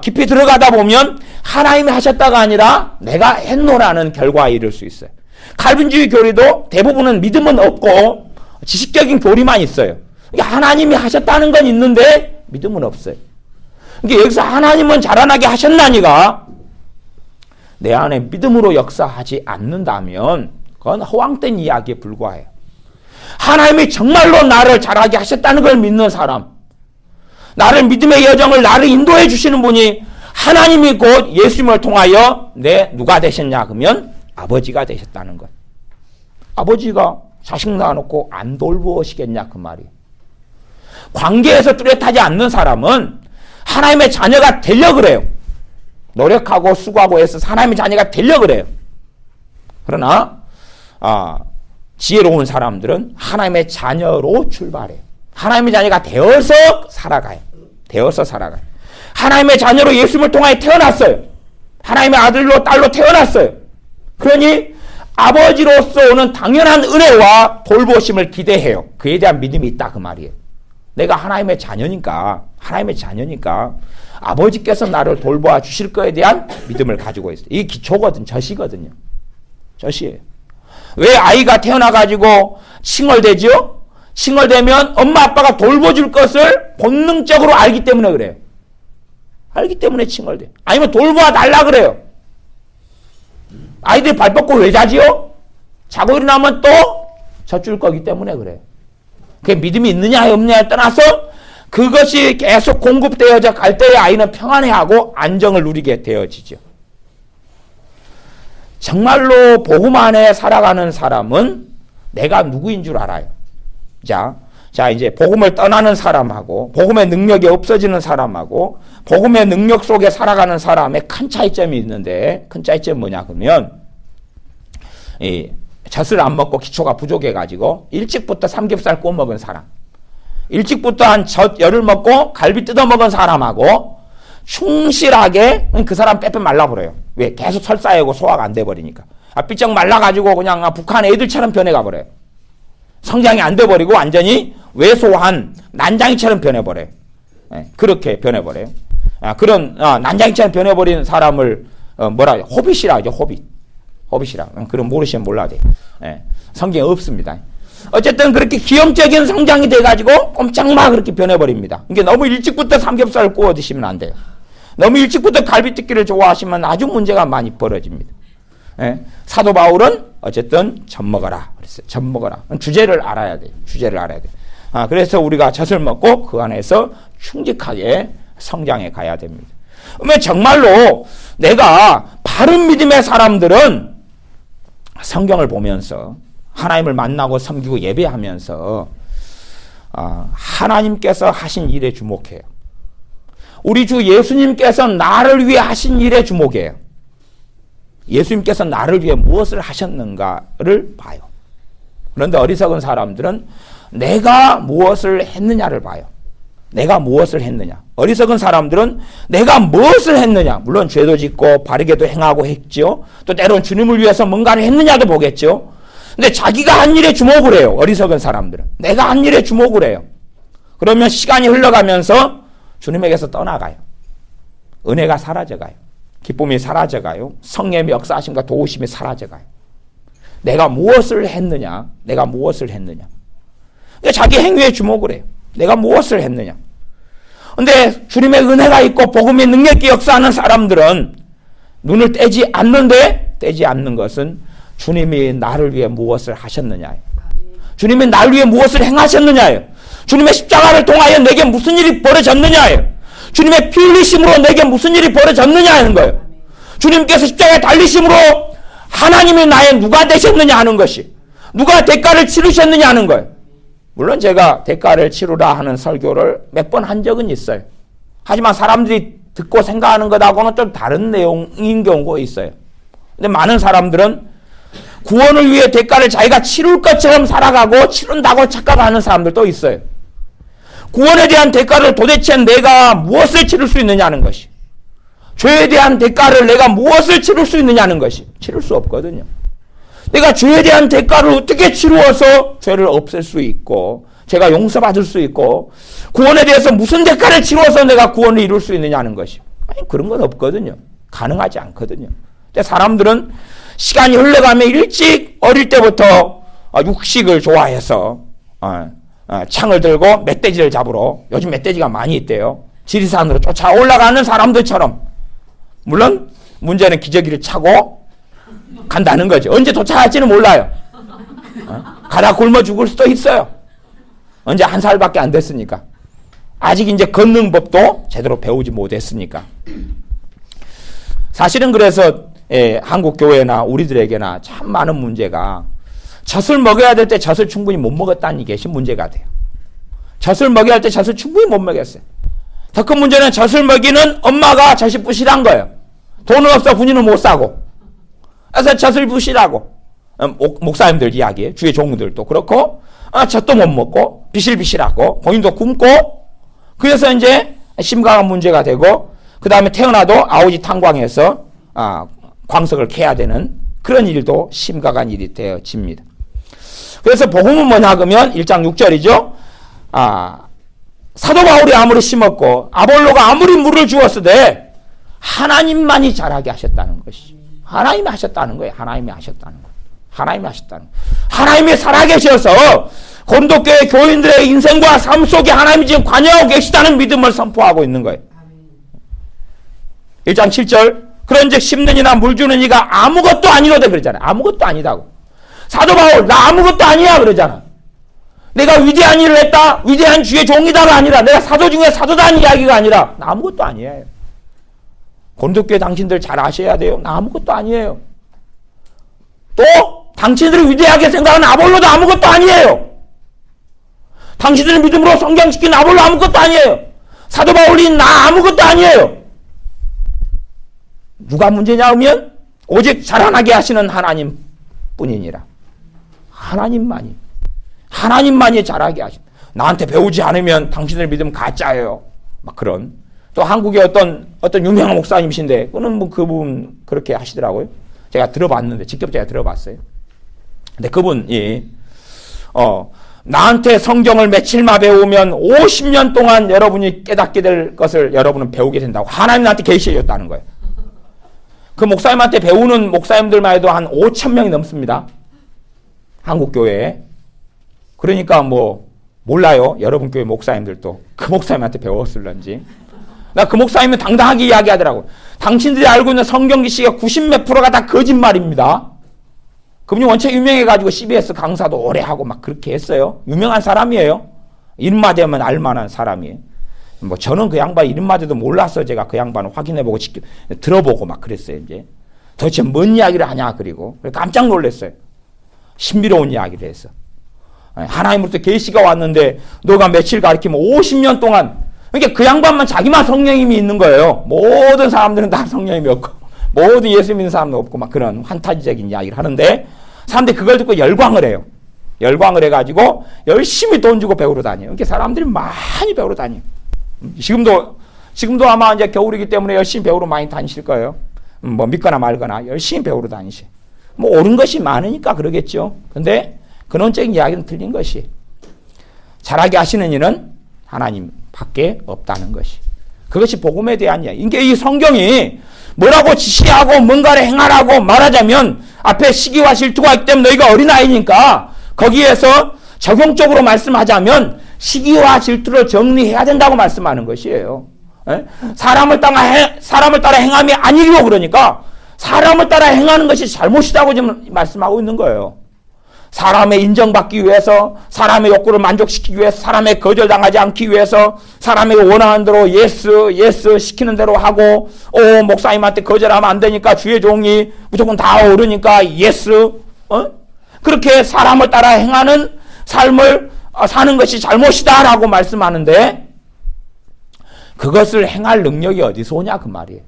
A: 깊이 들어가다 보면 하나님이 하셨다가 아니라 내가 했노라는 결과에 이를 수 있어요. 칼빈주의 교리도 대부분은 믿음은 없고 지식적인 교리만 있어요. 하나님이 하셨다는 건 있는데 믿음은 없어요. 그러니까 여기서 하나님은 자라나게 하셨나니가 내 안에 믿음으로 역사하지 않는다면 그건 허황된 이야기에 불과해요. 하나님이 정말로 나를 자라게 하셨다는 걸 믿는 사람, 나를 믿음의 여정을 나를 인도해 주시는 분이 하나님이 곧 예수님을 통하여 내 누가 되셨냐 그러면 아버지가 되셨다는 것. 아버지가 자식 낳아놓고 안 돌보시겠냐 그 말이에요. 관계에서 뚜렷하지 않는 사람은 하나님의 자녀가 되려고 그래요. 노력하고 수고하고 해서 하나님의 자녀가 되려고 그래요. 그러나 지혜로운 사람들은 하나님의 자녀로 출발해요. 하나님의 자녀가 되어서 살아가요. 하나님의 자녀로 예수님을 통하여 태어났어요. 하나님의 아들로 딸로 태어났어요. 그러니 아버지로서 오는 당연한 은혜와 돌보심을 기대해요. 그에 대한 믿음이 있다 그 말이에요. 내가 하나님의 자녀니까 아버지께서 나를 돌보아 주실 거에 대한 믿음을 가지고 있어요. 이게 기초거든, 젖이거든요. 젖이에요. 왜 아이가 태어나가지고 칭얼대죠? 칭얼대면 엄마 아빠가 돌봐줄 것을 본능적으로 알기 때문에 그래요. 알기 때문에 칭얼대. 아니면 돌봐 달라 그래요. 아이들이 발 뻗고 왜 자지요? 자고 일어나면 또 젖줄 거기 때문에 그래요. 그게 믿음이 있느냐 없느냐에 떠나서 그것이 계속 공급되어져 갈 때에 아이는 평안해하고 안정을 누리게 되어지죠. 정말로 복음 안에 살아가는 사람은 내가 누구인 줄 알아요. 자, 이제 복음을 떠나는 사람하고 복음의 능력이 없어지는 사람하고 복음의 능력 속에 살아가는 사람의 큰 차이점이 있는데 큰 차이점은 뭐냐 그러면 이 젖을 안 먹고 기초가 부족해가지고 일찍부터 삼겹살 구워 먹은 사람, 일찍부터 한 젖 열을 먹고 갈비 뜯어 먹은 사람하고 충실하게 그 사람 빼빼 말라버려요. 왜? 계속 설사하고 소화가 안 돼버리니까. 삐쩍 말라가지고 그냥 북한 애들처럼 변해가 버려요. 성장이 안 돼버리고 완전히 왜소한 난장이처럼 변해버려요. 그렇게 변해버려요. 그런 난장이처럼 변해버린 사람을 뭐라 해요? 호빗이라 하죠. 호빗이라. 그럼 모르시면 몰라도 돼요. 성경에 없습니다. 어쨌든 그렇게 기형적인 성장이 돼가지고 꼼짝 마 그렇게 변해버립니다. 이게 너무 일찍부터 삼겹살을 구워 드시면 안 돼요. 너무 일찍부터 갈비뜯기를 좋아하시면 아주 문제가 많이 벌어집니다. 사도 바울은 어쨌든 젖 먹어라 그랬어요. 젖 먹어라. 주제를 알아야 돼요. 그래서 우리가 젖을 먹고 그 안에서 충직하게 성장해 가야 됩니다. 그러면 정말로 내가 바른 믿음의 사람들은 성경을 보면서 하나님을 만나고 섬기고 예배하면서 하나님께서 하신 일에 주목해요. 우리 주 예수님께서 나를 위해 하신 일에 주목해요. 예수님께서 나를 위해 무엇을 하셨는가를 봐요. 그런데 어리석은 사람들은 내가 무엇을 했느냐를 봐요. 내가 무엇을 했느냐. 어리석은 사람들은 내가 무엇을 했느냐. 물론 죄도 짓고 바르게도 행하고 했죠. 또 때로는 주님을 위해서 뭔가를 했느냐도 보겠죠. 근데 자기가 한 일에 주목을 해요. 어리석은 사람들은. 내가 한 일에 주목을 해요. 그러면 시간이 흘러가면서 주님에게서 떠나가요. 은혜가 사라져가요. 기쁨이 사라져가요. 성령의 역사하심과 도우심이 사라져가요. 내가 무엇을 했느냐. 내가 무엇을 했느냐. 자기 행위에 주목을 해요. 내가 무엇을 했느냐. 근데 주님의 은혜가 있고 복음의 능력이 역사하는 사람들은 눈을 떼지 않는데 떼지 않는 것은 주님이 나를 위해 무엇을 하셨느냐예요. 주님이 나를 위해 무엇을 행하셨느냐예요. 주님의 십자가를 통하여 내게 무슨 일이 벌어졌느냐예요. 주님의 피 흘리심으로 내게 무슨 일이 벌어졌느냐 하는 거예요. 주님께서 십자가에 달리심으로 하나님이 나의 누가 되셨느냐 하는 것이, 누가 대가를 치르셨느냐 하는 거예요. 물론 제가 대가를 치르라 하는 설교를 몇 번 한 적은 있어요. 하지만 사람들이 듣고 생각하는 것하고는 좀 다른 내용인 경우가 있어요. 근데 많은 사람들은 구원을 위해 대가를 자기가 치를 것처럼 살아가고 치른다고 착각하는 사람들도 있어요. 구원에 대한 대가를 도대체 내가 무엇을 치를 수 있느냐는 것이, 죄에 대한 대가를 내가 무엇을 치를 수 있느냐는 것이, 치를 수 없거든요. 내가 죄에 대한 대가를 어떻게 치루어서 죄를 없앨 수 있고 죄가 용서받을 수 있고 구원에 대해서 무슨 대가를 치루어서 내가 구원을 이룰 수 있느냐는 것이, 아니 그런 건 없거든요. 가능하지 않거든요. 근데 사람들은 시간이 흘러가면 일찍 어릴 때부터 육식을 좋아해서 창을 들고 멧돼지를 잡으러, 요즘 멧돼지가 많이 있대요. 지리산으로 쫓아 올라가는 사람들처럼, 물론 문제는 기저귀를 차고 간다는 거죠. 언제 도착할지는 몰라요. 가다 굶어 죽을 수도 있어요. 언제 1살밖에 안 됐으니까. 아직 이제 걷는 법도 제대로 배우지 못했으니까. 사실은 그래서 한국 교회나 우리들에게나 참 많은 문제가, 젖을 먹여야 될 때 젖을 충분히 못 먹었다는 것이 문제가 돼요. 젖을 먹여야 할 때 젖을 충분히 못 먹였어요. 더 큰 문제는 젖을 먹이는 엄마가 젖이 부실한 거예요. 돈은 없어 분유는 못 사고. 그래서 젖을 부실하고, 목사님들 이야기에 주의 종들도 그렇고, 젖도 못 먹고 비실비실하고 본인도 굶고, 그래서 이제 심각한 문제가 되고, 그 다음에 태어나도 아우지 탄광에서 광석을 캐야 되는 그런 일도 심각한 일이 되어집니다. 그래서 복음은 뭐냐 그러면 1장 6절이죠. 사도 바울이 아무리 심었고 아볼로가 아무리 물을 주었으되 하나님만이 자라게 하셨다는 것이죠. 하나님이 하셨다는 거예요. 하나님이 하셨다는 거예요. 하나님이 하셨다는 거예요. 하나님이 살아계셔서 곤도교회 교인들의 인생과 삶 속에 하나님이 지금 관여하고 계시다는 믿음을 선포하고 있는 거예요. 1장 7절, 그런즉 심는 이나 물 주는 이가 아무것도 아니로되 그러잖아요. 아무것도 아니다고. 사도 바울 나 아무것도 아니야 그러잖아. 내가 위대한 일을 했다, 위대한 주의 종이다가 아니라, 내가 사도 중에 사도다는 이야기가 아니라 나 아무것도 아니에요. 곤도교회 당신들 잘 아셔야 돼요. 나 아무것도 아니에요. 또 당신들이 위대하게 생각하는 아볼로도 아무것도 아니에요. 당신들의 믿음으로 성장시킨 아볼로 아무것도 아니에요. 사도 바울이 나 아무것도 아니에요. 누가 문제냐 하면 오직 자라나게 하시는 하나님 뿐이니라. 하나님만이 자라게 하신. 나한테 배우지 않으면 당신들 믿음 가짜예요. 막 그런. 또 한국의 어떤 유명한 목사님이신데 그는 그 부분 그렇게 하시더라고요. 제가 들어봤는데, 직접 제가 들어봤어요. 근데 그분이 나한테 성경을 며칠만 배우면 50년 동안 여러분이 깨닫게 될 것을 여러분은 배우게 된다고 하나님 나한테 계시해 줬다는 거예요. 그 목사님한테 배우는 목사님들만 해도 한 5,000명이 넘습니다. 한국 교회에. 그러니까 몰라요. 여러분 교회 목사님들도 그 목사님한테 배웠을런지. 나 그 목사님은 당당하게 이야기하더라고. 당신들이 알고 있는 성경 지식의 90몇 %가 다 거짓말입니다. 그분이 원체 유명해가지고 CBS 강사도 오래 하고 막 그렇게 했어요. 유명한 사람이에요. 이름만 대면 알만한 사람이에요. 뭐 저는 그 양반 이름마저도 몰라서 제가 그 양반을 확인해보고 들어보고 막 그랬어요. 이제 도대체 뭔 이야기를 하냐. 그리고 깜짝 놀랐어요. 신비로운 이야기를 해서 하나님으로부터 계시가 왔는데 너가 며칠 가르치면 50년 동안, 그러니까 그 양반만 자기만 성령님이 있는 거예요. 모든 사람들은 다 성령님이 없고 모든 예수 믿는 사람도 없고 막 그런 환타지적인 이야기를 하는데 사람들이 그걸 듣고 열광을 해요. 열광을 해가지고 열심히 돈 주고 배우러 다녀요. 그러니까 사람들이 많이 배우러 다녀요. 지금도 아마 이제 겨울이기 때문에 열심히 배우러 많이 다니실 거예요. 뭐 믿거나 말거나 열심히 배우러 다니시. 뭐 옳은 것이 많으니까 그러겠죠. 근데 근원적인 이야기는 틀린 것이, 잘하게 하시는 이는 하나님밖에 없다는 것이, 그것이 복음에 대한 이야기. 그러니까 이 성경이 뭐라고 지시하고 뭔가를 행하라고 말하자면 앞에 시기와 질투가 있기 때문에 너희가 어린아이니까 거기에서 적용적으로 말씀하자면 시기와 질투를 정리해야 된다고 말씀하는 것이에요. 사람을 따라 행함이 아니고, 그러니까 사람을 따라 행하는 것이 잘못이라고 지금 말씀하고 있는 거예요. 사람의 인정받기 위해서, 사람의 욕구를 만족시키기 위해서, 사람의 거절당하지 않기 위해서, 사람의 원하는 대로 예스 시키는 대로 하고, 목사님한테 거절하면 안 되니까 주의 종이 무조건 다 오르니까 예스, 그렇게 사람을 따라 행하는 삶을 사는 것이 잘못이다라고 말씀하는데, 그것을 행할 능력이 어디서 오냐 그 말이에요.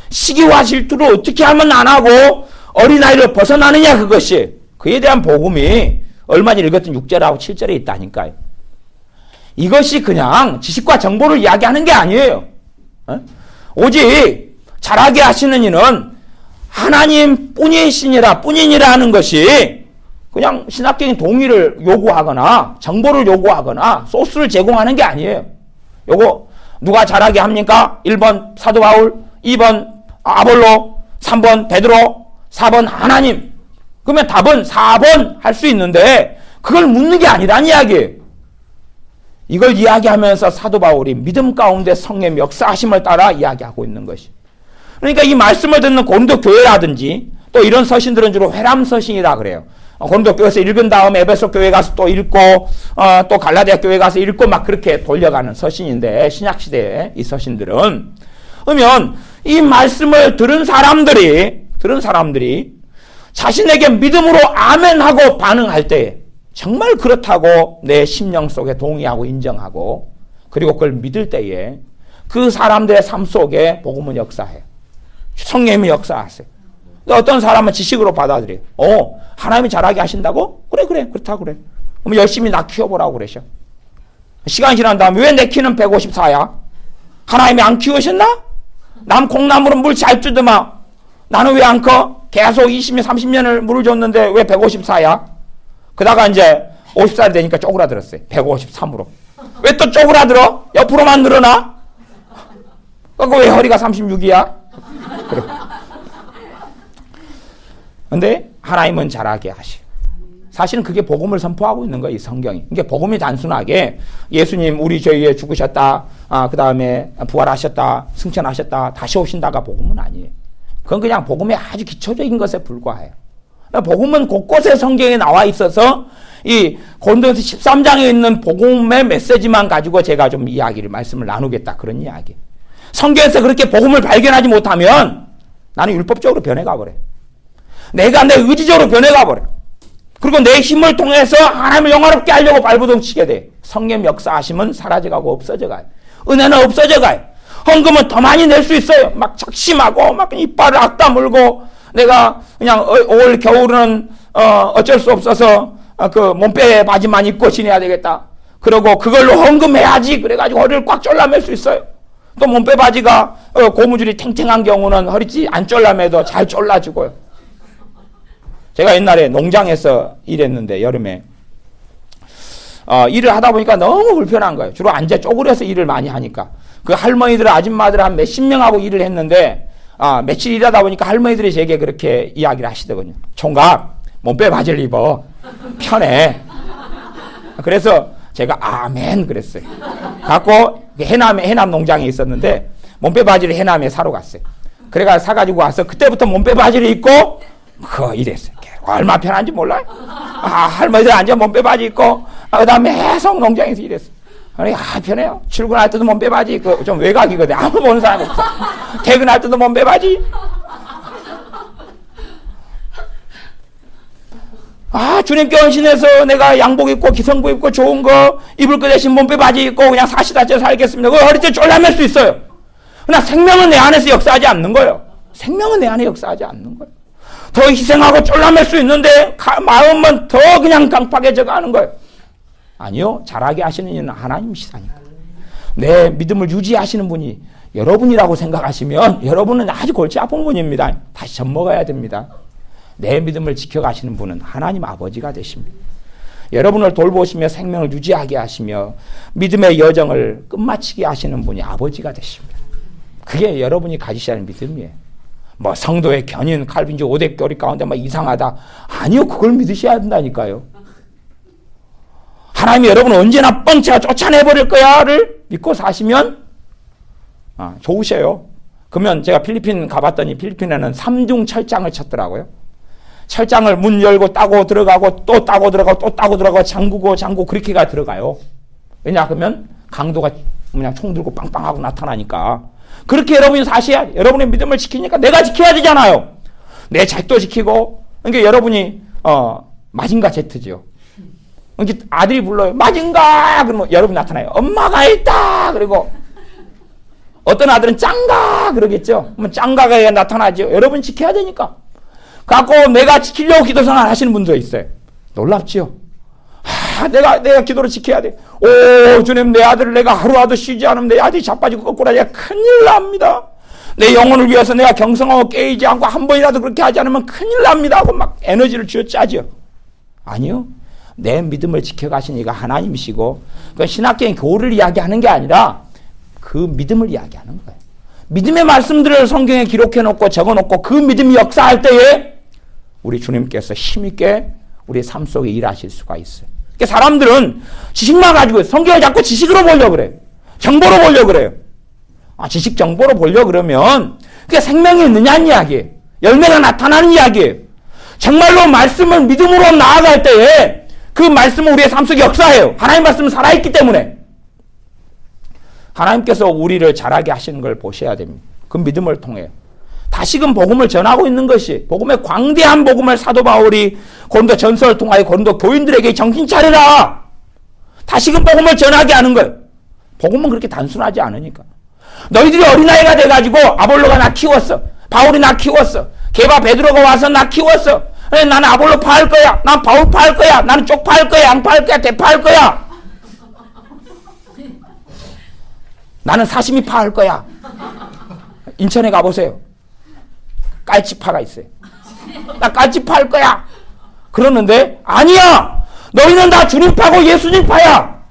A: 시기와 질투를 어떻게 하면 안 하고 어린아이를 벗어나느냐, 그것이, 그에 대한 복음이 얼마 전에 읽었던 6절하고 7절에 있다니까요. 이것이 그냥 지식과 정보를 이야기하는 게 아니에요. 오직 잘하게 하시는 이는 하나님 뿐이니라 하는 것이 그냥 신학적인 동의를 요구하거나 정보를 요구하거나 소스를 제공하는 게 아니에요. 요거 누가 잘하게 합니까? 1번 사도 바울, 2번 아볼로, 3번 베드로, 4번 하나님. 그러면 답은 4번 할 수 있는데 그걸 묻는 게 아니란 이야기예요. 이걸 이야기하면서 사도 바울이 믿음 가운데 성령의 역사하심을 따라 이야기하고 있는 것이. 그러니까 이 말씀을 듣는 고린도 교회라든지 또 이런 서신들은 주로 회람 서신이라 그래요. 고린도 교회에서 읽은 다음에 에베소 교회 가서 또 읽고 또 갈라디아 교회 가서 읽고 막 그렇게 돌려가는 서신인데, 신약시대에 이 서신들은, 그러면 이 말씀을 들은 사람들이 자신에게 믿음으로 아멘하고 반응할 때 정말 그렇다고 내 심령 속에 동의하고 인정하고 그리고 그걸 믿을 때에 그 사람들의 삶 속에 복음은 역사해요. 성령님이 역사하세요. 어떤 사람은 지식으로 받아들여요. 하나님이 잘하게 하신다고? 그래 그렇다고 그래. 그럼 열심히 나 키워보라고 그러셔. 시간이 지난 다음에 왜 내 키는 154야? 하나님이 안 키우셨나? 남 콩나물은 물 잘 주더만 나는 왜 안 커? 계속 20년 30년을 물을 줬는데 왜 154야? 그다가 이제 50살이 되니까 쪼그라들었어요. 153으로. 왜 또 쪼그라들어? 옆으로만 늘어나? 그거 왜 허리가 36이야? 그래. 근데 하나님은 잘하게 하시. 사실은 그게 복음을 선포하고 있는 거예요, 이 성경이. 그러니까 복음이 단순하게 예수님 우리 죄에 죽으셨다, 그 다음에 부활하셨다, 승천하셨다, 다시 오신다가 복음은 아니에요. 그건 그냥 복음의 아주 기초적인 것에 불과해요. 복음은 곳곳에 성경에 나와 있어서 이 고린도전서 13장에 있는 복음의 메시지만 가지고 제가 좀 말씀을 나누겠다, 그런 이야기. 성경에서 그렇게 복음을 발견하지 못하면 나는 율법적으로 변해가 버려. 내가 내 의지적으로 변해가 버려. 그리고 내 힘을 통해서 하나님을 영화롭게 하려고 발버둥 치게 돼. 성령 역사하심은 사라져가고 없어져가요. 은혜는 없어져가요. 헌금은 더 많이 낼 수 있어요. 막 작심하고 막 이빨을 악다 물고 내가 그냥 올 겨울은 어쩔 수 없어서 그 몸빼 바지만 입고 지내야 되겠다. 그러고 그걸로 헌금해야지. 그래가지고 허리를 꽉 졸라맬 수 있어요. 또 몸빼 바지가 고무줄이 탱탱한 경우는 허리띠 안 졸라매도 잘 졸라지고요. 제가 옛날에 농장에서 일했는데 여름에 일을 하다 보니까 너무 불편한 거예요. 주로 앉아 쪼그려서 일을 많이 하니까. 그 할머니들, 아줌마들 한 몇십 명하고 일을 했는데 며칠 일하다 보니까 할머니들이 제게 그렇게 이야기를 하시더군요. 총각, 몸빼 바지를 입어. 편해. 그래서 제가 아멘 그랬어요. 갖고 해남 농장에 있었는데 몸빼 바지를 해남에 사러 갔어요. 그래가 사가지고 와서 그때부터 몸빼 바지를 입고 이랬어요. 얼마 편한지 몰라요? 할머니들 앉아 몸빼 바지 입고 그 다음에 해성 농장에서 일했어요. 아니, 편해요. 출근할 때도 몸 빼바지. 그 좀 외곽이거든. 아무 보는 사람 없어. 퇴근할 때도 몸 빼바지. 주님께 헌신해서 내가 양복 입고 기성복 입고 좋은 거 입을 거 대신 몸빼 바지 입고 그냥 사시다쳐 살겠습니다. 그 허리띠 쫄라맬 수 있어요. 그러나 생명은 내 안에서 역사하지 않는 거예요. 생명은 내 안에 역사하지 않는 거예요. 더 희생하고 쫄라맬 수 있는데 마음은 더 그냥 강팍해져 가는 거예요. 아니요. 잘하게 하시는 이는 하나님이시다니까. 내 믿음을 유지하시는 분이 여러분이라고 생각하시면 여러분은 아주 골치 아픈 분입니다. 다시 젖먹어야 됩니다. 내 믿음을 지켜가시는 분은 하나님 아버지가 되십니다. 여러분을 돌보시며 생명을 유지하게 하시며 믿음의 여정을 끝마치게 하시는 분이 아버지가 되십니다. 그게 여러분이 가지셔야 하는 믿음이에요. 뭐 성도의 견인, 칼빈주 5대 교리 가운데 막 이상하다. 아니요. 그걸 믿으셔야 된다니까요. 하나님이 여러분을 언제나 뻥치가 쫓아내버릴 거야를 믿고 사시면 좋으셔요. 그러면 제가 필리핀 가봤더니 필리핀에는 3중 철장을 쳤더라고요. 철장을 문 열고 따고 들어가고 또 따고 들어가고 또 따고 들어가고 잠그고 그렇게가 들어가요. 왜냐 그러면 강도가 그냥 총 들고 빵빵하고 나타나니까. 그렇게 여러분이 사셔야 여러분의 믿음을 지키니까 내가 지켜야 되잖아요. 내 자식도 지키고. 그러니까 여러분이 마징가 제트죠. 그러니까 아들이 불러요. 마징가 그러면 여러분 나타나요. 엄마가 있다. 그리고 어떤 아들은 짱가 그러겠죠. 그러면 짱가가 나타나죠. 여러분 지켜야 되니까. 갖고 내가 지키려고 기도 생활 하시는 분도 있어요. 놀랍지요? 내가 기도를 지켜야 돼. 오, 주님, 내 아들을 내가 하루라도 쉬지 않으면 내 아들이 자빠지고 거꾸라지가 큰일 납니다. 내 영혼을 위해서 내가 경성하고 깨이지 않고 한 번이라도 그렇게 하지 않으면 큰일 납니다. 하고 막 에너지를 쥐어짜죠. 아니요. 내 믿음을 지켜가신 이가 하나님이시고, 그 신학적인 교리를 이야기하는 게 아니라 그 믿음을 이야기하는 거예요. 믿음의 말씀들을 성경에 기록해놓고 적어놓고 그 믿음이 역사할 때에 우리 주님께서 힘있게 우리 삶 속에 일하실 수가 있어요. 그러니까 사람들은 지식만 가지고 성경을 자꾸 지식으로 보려고 그래요. 정보로 보려고 그래요. 지식 정보로 보려고 그러면 그게 생명이 있느냐는 이야기예요. 열매가 나타나는 이야기예요. 정말로 말씀을 믿음으로 나아갈 때에 그 말씀은 우리의 삶 속에 역사해요. 하나님 말씀은 살아있기 때문에. 하나님께서 우리를 자라게 하시는 걸 보셔야 됩니다. 그 믿음을 통해. 다시금 복음을 전하고 있는 것이 복음의 광대한 복음을 사도 바울이 고린도 전서를 통하여 고린도 교인들에게 정신 차려라. 다시금 복음을 전하게 하는 거예요. 복음은 그렇게 단순하지 않으니까. 너희들이 어린아이가 돼가지고 아볼로가 나 키웠어. 바울이 나 키웠어. 게바 베드로가 와서 나 키웠어. 나는 아볼로 파할 거야. 난 바울 파할 거야. 나는 쪽 파할 거야. 양 파할 거야. 대 파할 거야. 나는 사시미 파할 거야. 인천에 가보세요. 깔치파가 있어요. 나 깔치파 할 거야. 그러는데 아니야. 너희는 다 주님 파고 예수님 파야.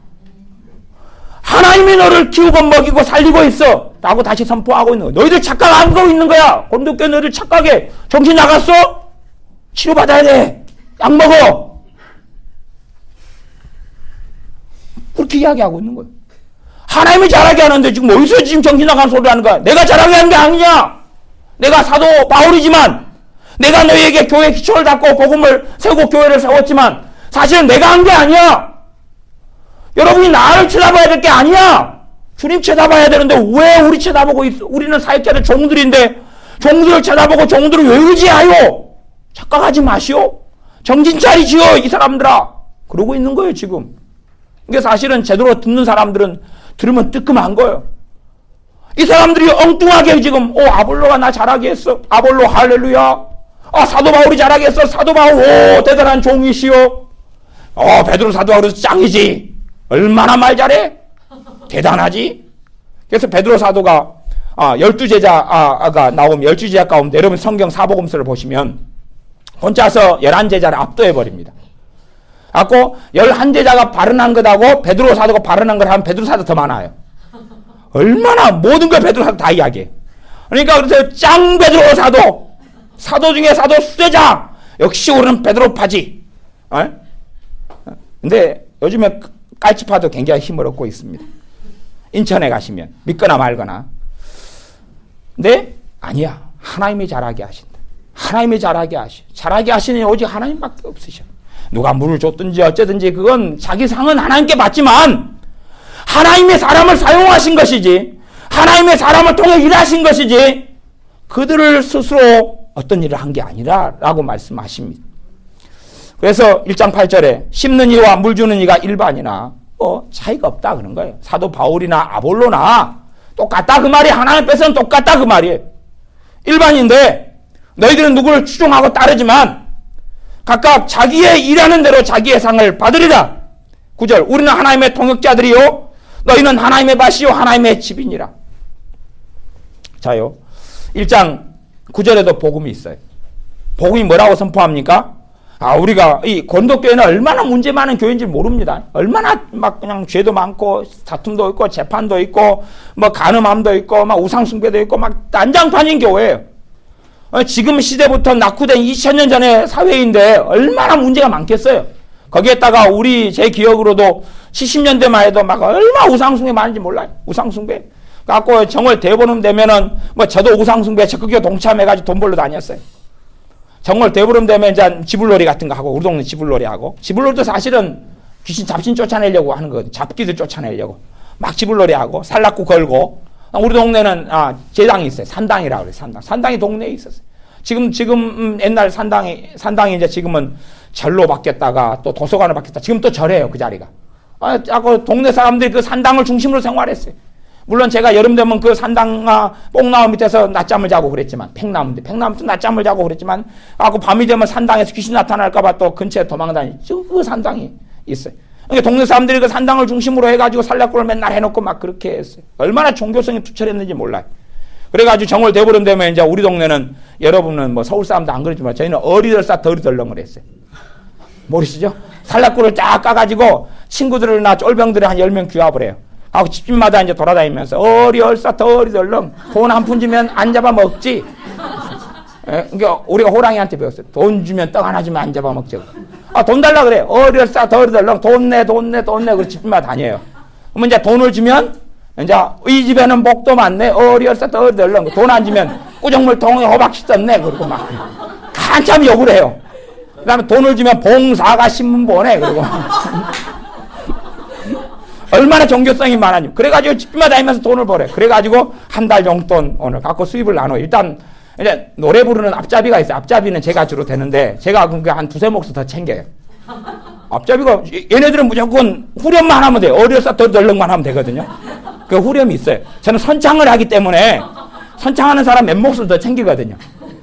A: 하나님이 너를 키우고 먹이고 살리고 있어. 라고 다시 선포하고 있는 거야. 너희들 착각 안 하고 있는 거야. 고린도교회 너희들 착각해. 정신 나갔어? 치료받아야 돼. 약 먹어. 그렇게 이야기하고 있는 거야. 하나님이 잘하게 하는데 지금 어디서 지금 정신 나간 소리 하는 거야? 내가 잘하게 하는 게 아니냐? 내가 사도 바울이지만 내가 너희에게 교회 기초를 닦고 복음을 세우고 교회를 세웠지만 사실은 내가 한 게 아니야. 여러분이 나를 쳐다봐야 될 게 아니야. 주님 쳐다봐야 되는데 왜 우리 쳐다보고 있어? 우리는 사역자들 종들인데 종들을 쳐다보고 종들을 왜 의지하요? 착각하지 마시오. 정신 차리시오 이 사람들아. 그러고 있는 거예요 지금. 이게 사실은 제대로 듣는 사람들은 들으면 뜨끔한 거예요. 이 사람들이 엉뚱하게 지금 아볼로가 나 잘하게 했어. 아볼로 할렐루야. 사도 바울이 잘하게 했어. 사도 바울 대단한 종이시오. 베드로 사도 바울은 짱이지. 얼마나 말 잘해? 대단하지. 그래서 베드로 사도가 12제자가 나오면 12제자 가운데 여러분 성경 사복음서를 보시면 혼자서 11제자를 압도해버립니다. 갖고 11제자가 발언한 것하고 베드로 사도가 발언한 걸 하면 베드로 사도 더 많아요. 얼마나 모든 걸 베드로 사도 다 이야기해. 그러니까 그래서 짱 베드로 사도 중에 사도 수제자. 역시 우리는 베드로파지. 근데 요즘에 깔치파도 굉장히 힘을 얻고 있습니다. 인천에 가시면 믿거나 말거나. 근데 아니야. 하나님이 잘하게 하신다. 하나님이 잘하게 하셔. 잘하게 하시는 오직 하나님밖에 없으셔. 누가 물을 줬든지 어쩌든지 그건 자기 상은 하나님께 받지만 하나님의 사람을 사용하신 것이지, 하나님의 사람을 통해 일하신 것이지, 그들을 스스로 어떤 일을 한 게 아니라 라고 말씀하십니다. 그래서 1장 8절에 심는 이와 물 주는 이가 일반이나 차이가 없다 그런 거예요. 사도 바울이나 아볼로나 똑같다 그 말이, 하나님 앞에서는 똑같다 그 말이에요. 일반인데 너희들은 누구를 추종하고 따르지만 각각 자기의 일하는 대로 자기의 상을 받으리라. 9절 우리는 하나님의 통역자들이요 너희는 하나님의 밭이요 하나님의 집이니라. 자요 1장 9절에도 복음이 있어요. 복음이 뭐라고 선포합니까? 우리가 이 건도교회는 얼마나 문제 많은 교회인지 모릅니다. 얼마나 막 그냥 죄도 많고 다툼도 있고 재판도 있고 뭐 간음함도 있고 막 우상숭배도 있고 막 난장판인 교회예요. 지금 시대부터 낙후된 2000년 전의 사회인데 얼마나 문제가 많겠어요. 거기에다가 제 기억으로도 70년대만 해도 막 얼마나 우상숭배 많은지 몰라요. 우상숭배. 갖고 정월 대보름 되면은 뭐 저도 우상숭배 적극적으로 동참해가지고 돈 벌러 다녔어요. 정월 대보름 되면 이제 지불놀이 같은 거 하고, 우리 동네 지불놀이 하고, 지불놀이도 사실은 귀신 잡신 쫓아내려고 하는 거거든요. 잡기들 쫓아내려고. 막 지불놀이 하고, 살락구 걸고, 우리 동네는, 제당이 있어요. 산당이라고 그래요, 산당. 산당이 동네에 있었어요. 지금 옛날 산당이 이제 지금은 절로 바뀌었다가 또 도서관으로 바뀌었다. 지금 또 절이에요, 그 자리가. 동네 사람들이 그 산당을 중심으로 생활했어요. 물론 제가 여름 되면 그 산당 뽕나무 밑에서 낮잠을 자고 그랬지만, 팽나무인데 팽나무도 낮잠을 자고 그랬지만, 밤이 되면 산당에서 귀신 나타날까봐 또 근처에 도망다니죠. 그 산당이 있어요. 그러니까 동네 사람들이 그 산당을 중심으로 해가지고 살락구를 맨날 해놓고 막 그렇게 했어요. 얼마나 종교성이 투철했는지 몰라요. 그래가지고 정월 대보름 되면 이제 우리 동네는, 여러분은 뭐 서울 사람도 안 그러지만 저희는 어리덜싸 덜덜렁을 했어요. 모르시죠? 살락구를 쫙 까가지고 친구들이나 쫄병들이 한 10명 규합을 해요. 집집마다 이제 돌아다니면서 어리얼싸 더리덜렁 돈 한 푼 주면 안 잡아 먹지. 그러니까 우리가 호랑이한테 배웠어요. 돈 주면 떡 하나 주면 안 잡아 먹지. 돈 달라 그래. 어리얼싸 더리덜렁 돈 내. 그래서 집집마다 다녀요. 그러면 이제 돈을 주면 이제 이 집에는 복도 많네. 어리얼싸 더리덜렁 돈 안 주면 꾸정물 통에 호박씨 떴네. 그러고 막 한참 욕을 해요. 그 다음에 돈을 주면 봉사가 신문 보내. 그리고 얼마나 종교성이 많아요. 그래가지고 집집마다 다니면서 돈을 벌어요. 그래가지고 한 달 용돈 오늘 갖고 수입을 나눠요. 일단 이제 노래 부르는 앞잡이가 있어요. 앞잡이는 제가 주로 되는데 제가 한 두세 몫을 더 챙겨요. 앞잡이가 얘네들은 무조건 후렴만 하면 돼요. 어려서 덜덜렁만 하면 되거든요. 그 후렴이 있어요. 저는 선창을 하기 때문에 선창하는 사람 몇 몫을 더 챙기거든요.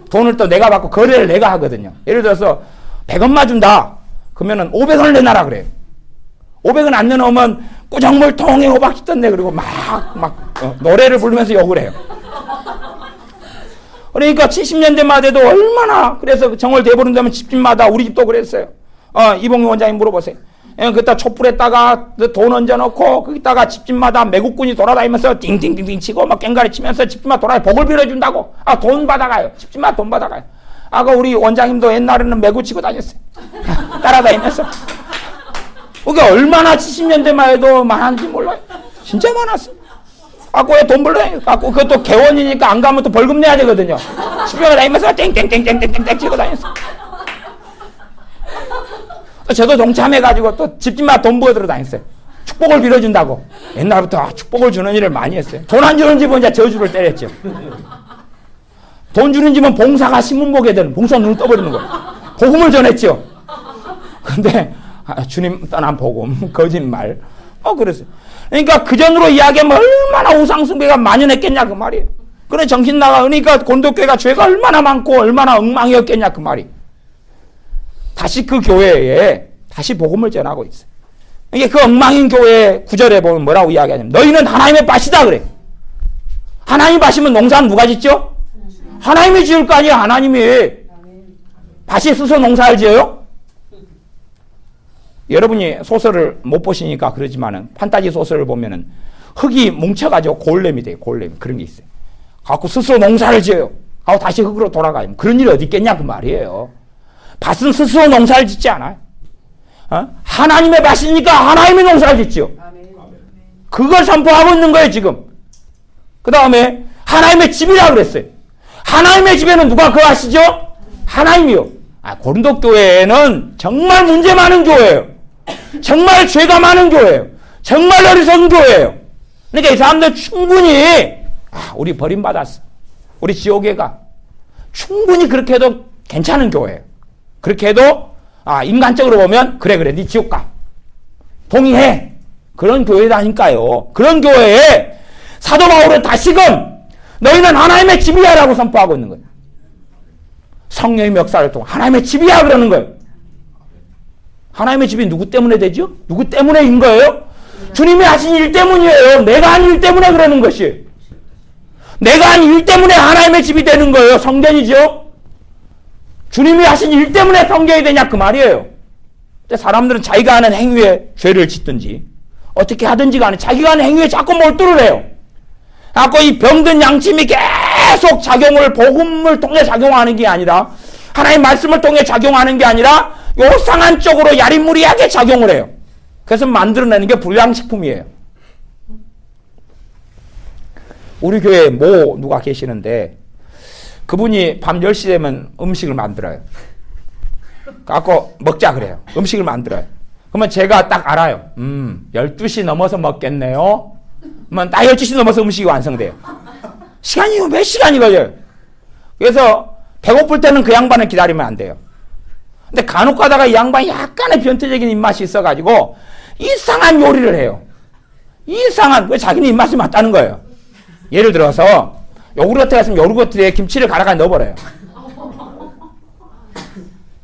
A: 돈을 또 내가 받고 거래를 내가 하거든요. 예를 들어서 100원만 준다. 그러면은 500원을 내놔라 그래요. 500원 안 내놓으면 꾸정물 통에 호박씨 떴네. 그리고 노래를 부르면서 욕을 해요. 그러니까 70년대만 해도 얼마나, 그래서 정월 대보름 되면 집집마다, 우리 집도 그랬어요. 이봉규 원장님 물어보세요. 그때 촛불에다가 돈 얹어놓고, 거기다가 집집마다 매국군이 돌아다니면서 띵띵띵띵 치고 막 깽가리 치면서 집집마다 돌아다니 복을 빌어준다고. 돈 받아가요. 집집마다 돈 받아가요. 그 우리 원장님도 옛날에는 매구 치고 다녔어요. 따라다니면서. 그게 얼마나 70년대만 해도 많은지 몰라요. 진짜 많았어. 왜 돈 벌러요? 그것도 개원이니까 안 가면 또 벌금 내야 되거든요. 집에 다니면서 땡땡땡땡땡땡 치고 다녔어. 저도 동참해가지고 또 집집마다 돈 부어들어 다녔어요. 축복을 빌어준다고. 옛날부터 축복을 주는 일을 많이 했어요. 돈 안 주는 집은 이제 저주를 때렸죠. 돈 주는 집은 봉사가 신문 보게 되는, 봉사 눈을 떠버리는 거예요. 복음을 전했죠. 근데 주님 떠난 복음, 거짓말. 그랬어요. 그러니까 그전으로 이야기하면 얼마나 우상숭배가 만연했겠냐 그 말이에요. 그래 정신 나가. 그러니까 곤도교회가 죄가 얼마나 많고 얼마나 엉망이었겠냐 그 말이. 다시 그 교회에 다시 복음을 전하고 있어요. 이게 그 엉망인 교회 9절에 보면 뭐라고 이야기하냐면 너희는 하나님의 밭이다 그래. 하나님 밭이면 농사는 누가 짓죠? 하나님이 지을 거 아니에요. 하나님이. 밭이 스스로 농사를 지어요? 여러분이 소설을 못 보시니까 그러지만은 판타지 소설을 보면은 흙이 뭉쳐가지고 골렘이 돼요. 골렘. 그런 게 있어요. 갖고 스스로 농사를 지어요. 하고 다시 흙으로 돌아가요. 그런 일이 어디 있겠냐 그 말이에요. 밭은 스스로 농사를 짓지 않아요. 하나님의 밭이니까 하나님이 농사를 짓죠. 그걸 선포하고 있는 거예요 지금. 그 다음에 하나님의 집이라고 그랬어요. 하나님의 집에는 누가 거하시죠? 하나님이요. 고린도 교회는 정말 문제 많은 교회예요. 정말 죄가 많은 교회예요. 정말 어리석은 교회예요. 그러니까 이 사람들 충분히 우리 버림받았어. 우리 지옥에 가. 충분히 그렇게 해도 괜찮은 교회예요. 그렇게 해도 인간적으로 보면 그래 네 지옥 가. 동의해. 그런 교회다니까요. 그런 교회에 사도 바울은 다시금 너희는 하나님의 집이야라고 선포하고 있는 거예요. 성령의 역사를 통해 하나님의 집이야 그러는 거예요. 하나님의 집이 누구 때문에 되죠? 누구 때문에인 거예요? 주님이 하신 일 때문이에요. 내가 한 일 때문에 그러는 것이. 내가 한 일 때문에 하나님의 집이 되는 거예요. 성전이죠. 주님이 하신 일 때문에 성전이 되냐 그 말이에요. 근데 사람들은 자기가 하는 행위에 죄를 짓든지 어떻게 하든지 간에 자기가 하는 행위에 자꾸 몰두를 해요. 자꾸 이 병든 양심이 계속 복음을 통해 작용하는 게 아니라 하나님의 말씀을 통해 작용하는 게 아니라 요상한 쪽으로 야리무리하게 작용을 해요. 그래서 만들어내는 게 불량식품이에요. 우리 교회에 누가 계시는데 그분이 밤 10시 되면 음식을 만들어요. 갖고 먹자 그래요. 음식을 만들어요. 그러면 제가 딱 알아요. 12시 넘어서 먹겠네요. 그러면 딱 12시 넘어서 음식이 완성돼요. 시간이 몇 시간이 걸려요. 그래서 배고플 때는 그 양반을 기다리면 안 돼요. 근데 간혹 가다가 이 양반이 약간의 변태적인 입맛이 있어가지고 이상한 요리를 해요. 왜 자기는 입맛이 맞다는 거예요. 예를 들어서 요구르트 같으면 요구르트에 김치를 갈아가 넣어버려요.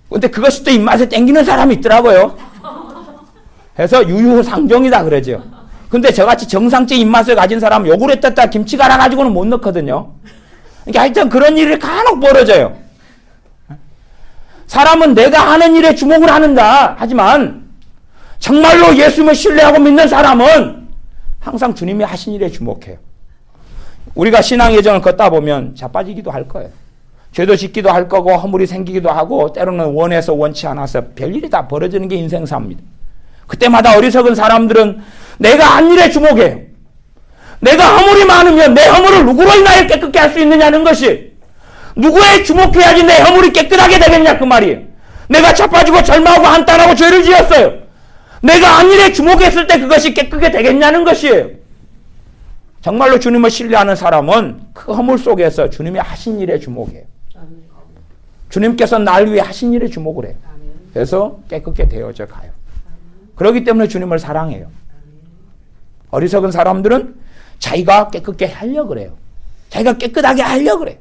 A: 근데 그것이 또 입맛에 땡기는 사람이 있더라고요. 그래서 유유상종이다 그러죠. 근데 저같이 정상적인 입맛을 가진 사람은 요구르트에다 김치 갈아가지고는 못 넣거든요. 그러니까 하여튼 그런 일이 간혹 벌어져요. 사람은 내가 하는 일에 주목을 하는다. 하지만 정말로 예수님을 신뢰하고 믿는 사람은 항상 주님이 하신 일에 주목해요. 우리가 신앙 여정을 걷다 보면 자빠지기도 할 거예요. 죄도 짓기도 할 거고 허물이 생기기도 하고 때로는 원해서 원치 않아서 별일이 다 벌어지는 게 인생사입니다. 그때마다 어리석은 사람들은 내가 한 일에 주목해요. 내가 허물이 많으면 내 허물을 누구로 인하여 깨끗게 할 수 있느냐는 것이 누구에 주목해야지 내 허물이 깨끗하게 되겠냐 그 말이에요. 내가 자빠지고 절망하고 한탄하고 죄를 지었어요. 내가 한 일에 주목했을 때 그것이 깨끗하게 되겠냐는 것이에요. 정말로 주님을 신뢰하는 사람은 그 허물 속에서 주님이 하신 일에 주목해요. 주님께서 날 위해 하신 일에 주목을 해요. 그래서 깨끗게 되어져 가요. 그렇기 때문에 주님을 사랑해요. 어리석은 사람들은 자기가 깨끗게 하려고 그래요. 자기가 깨끗하게 하려고 그래요.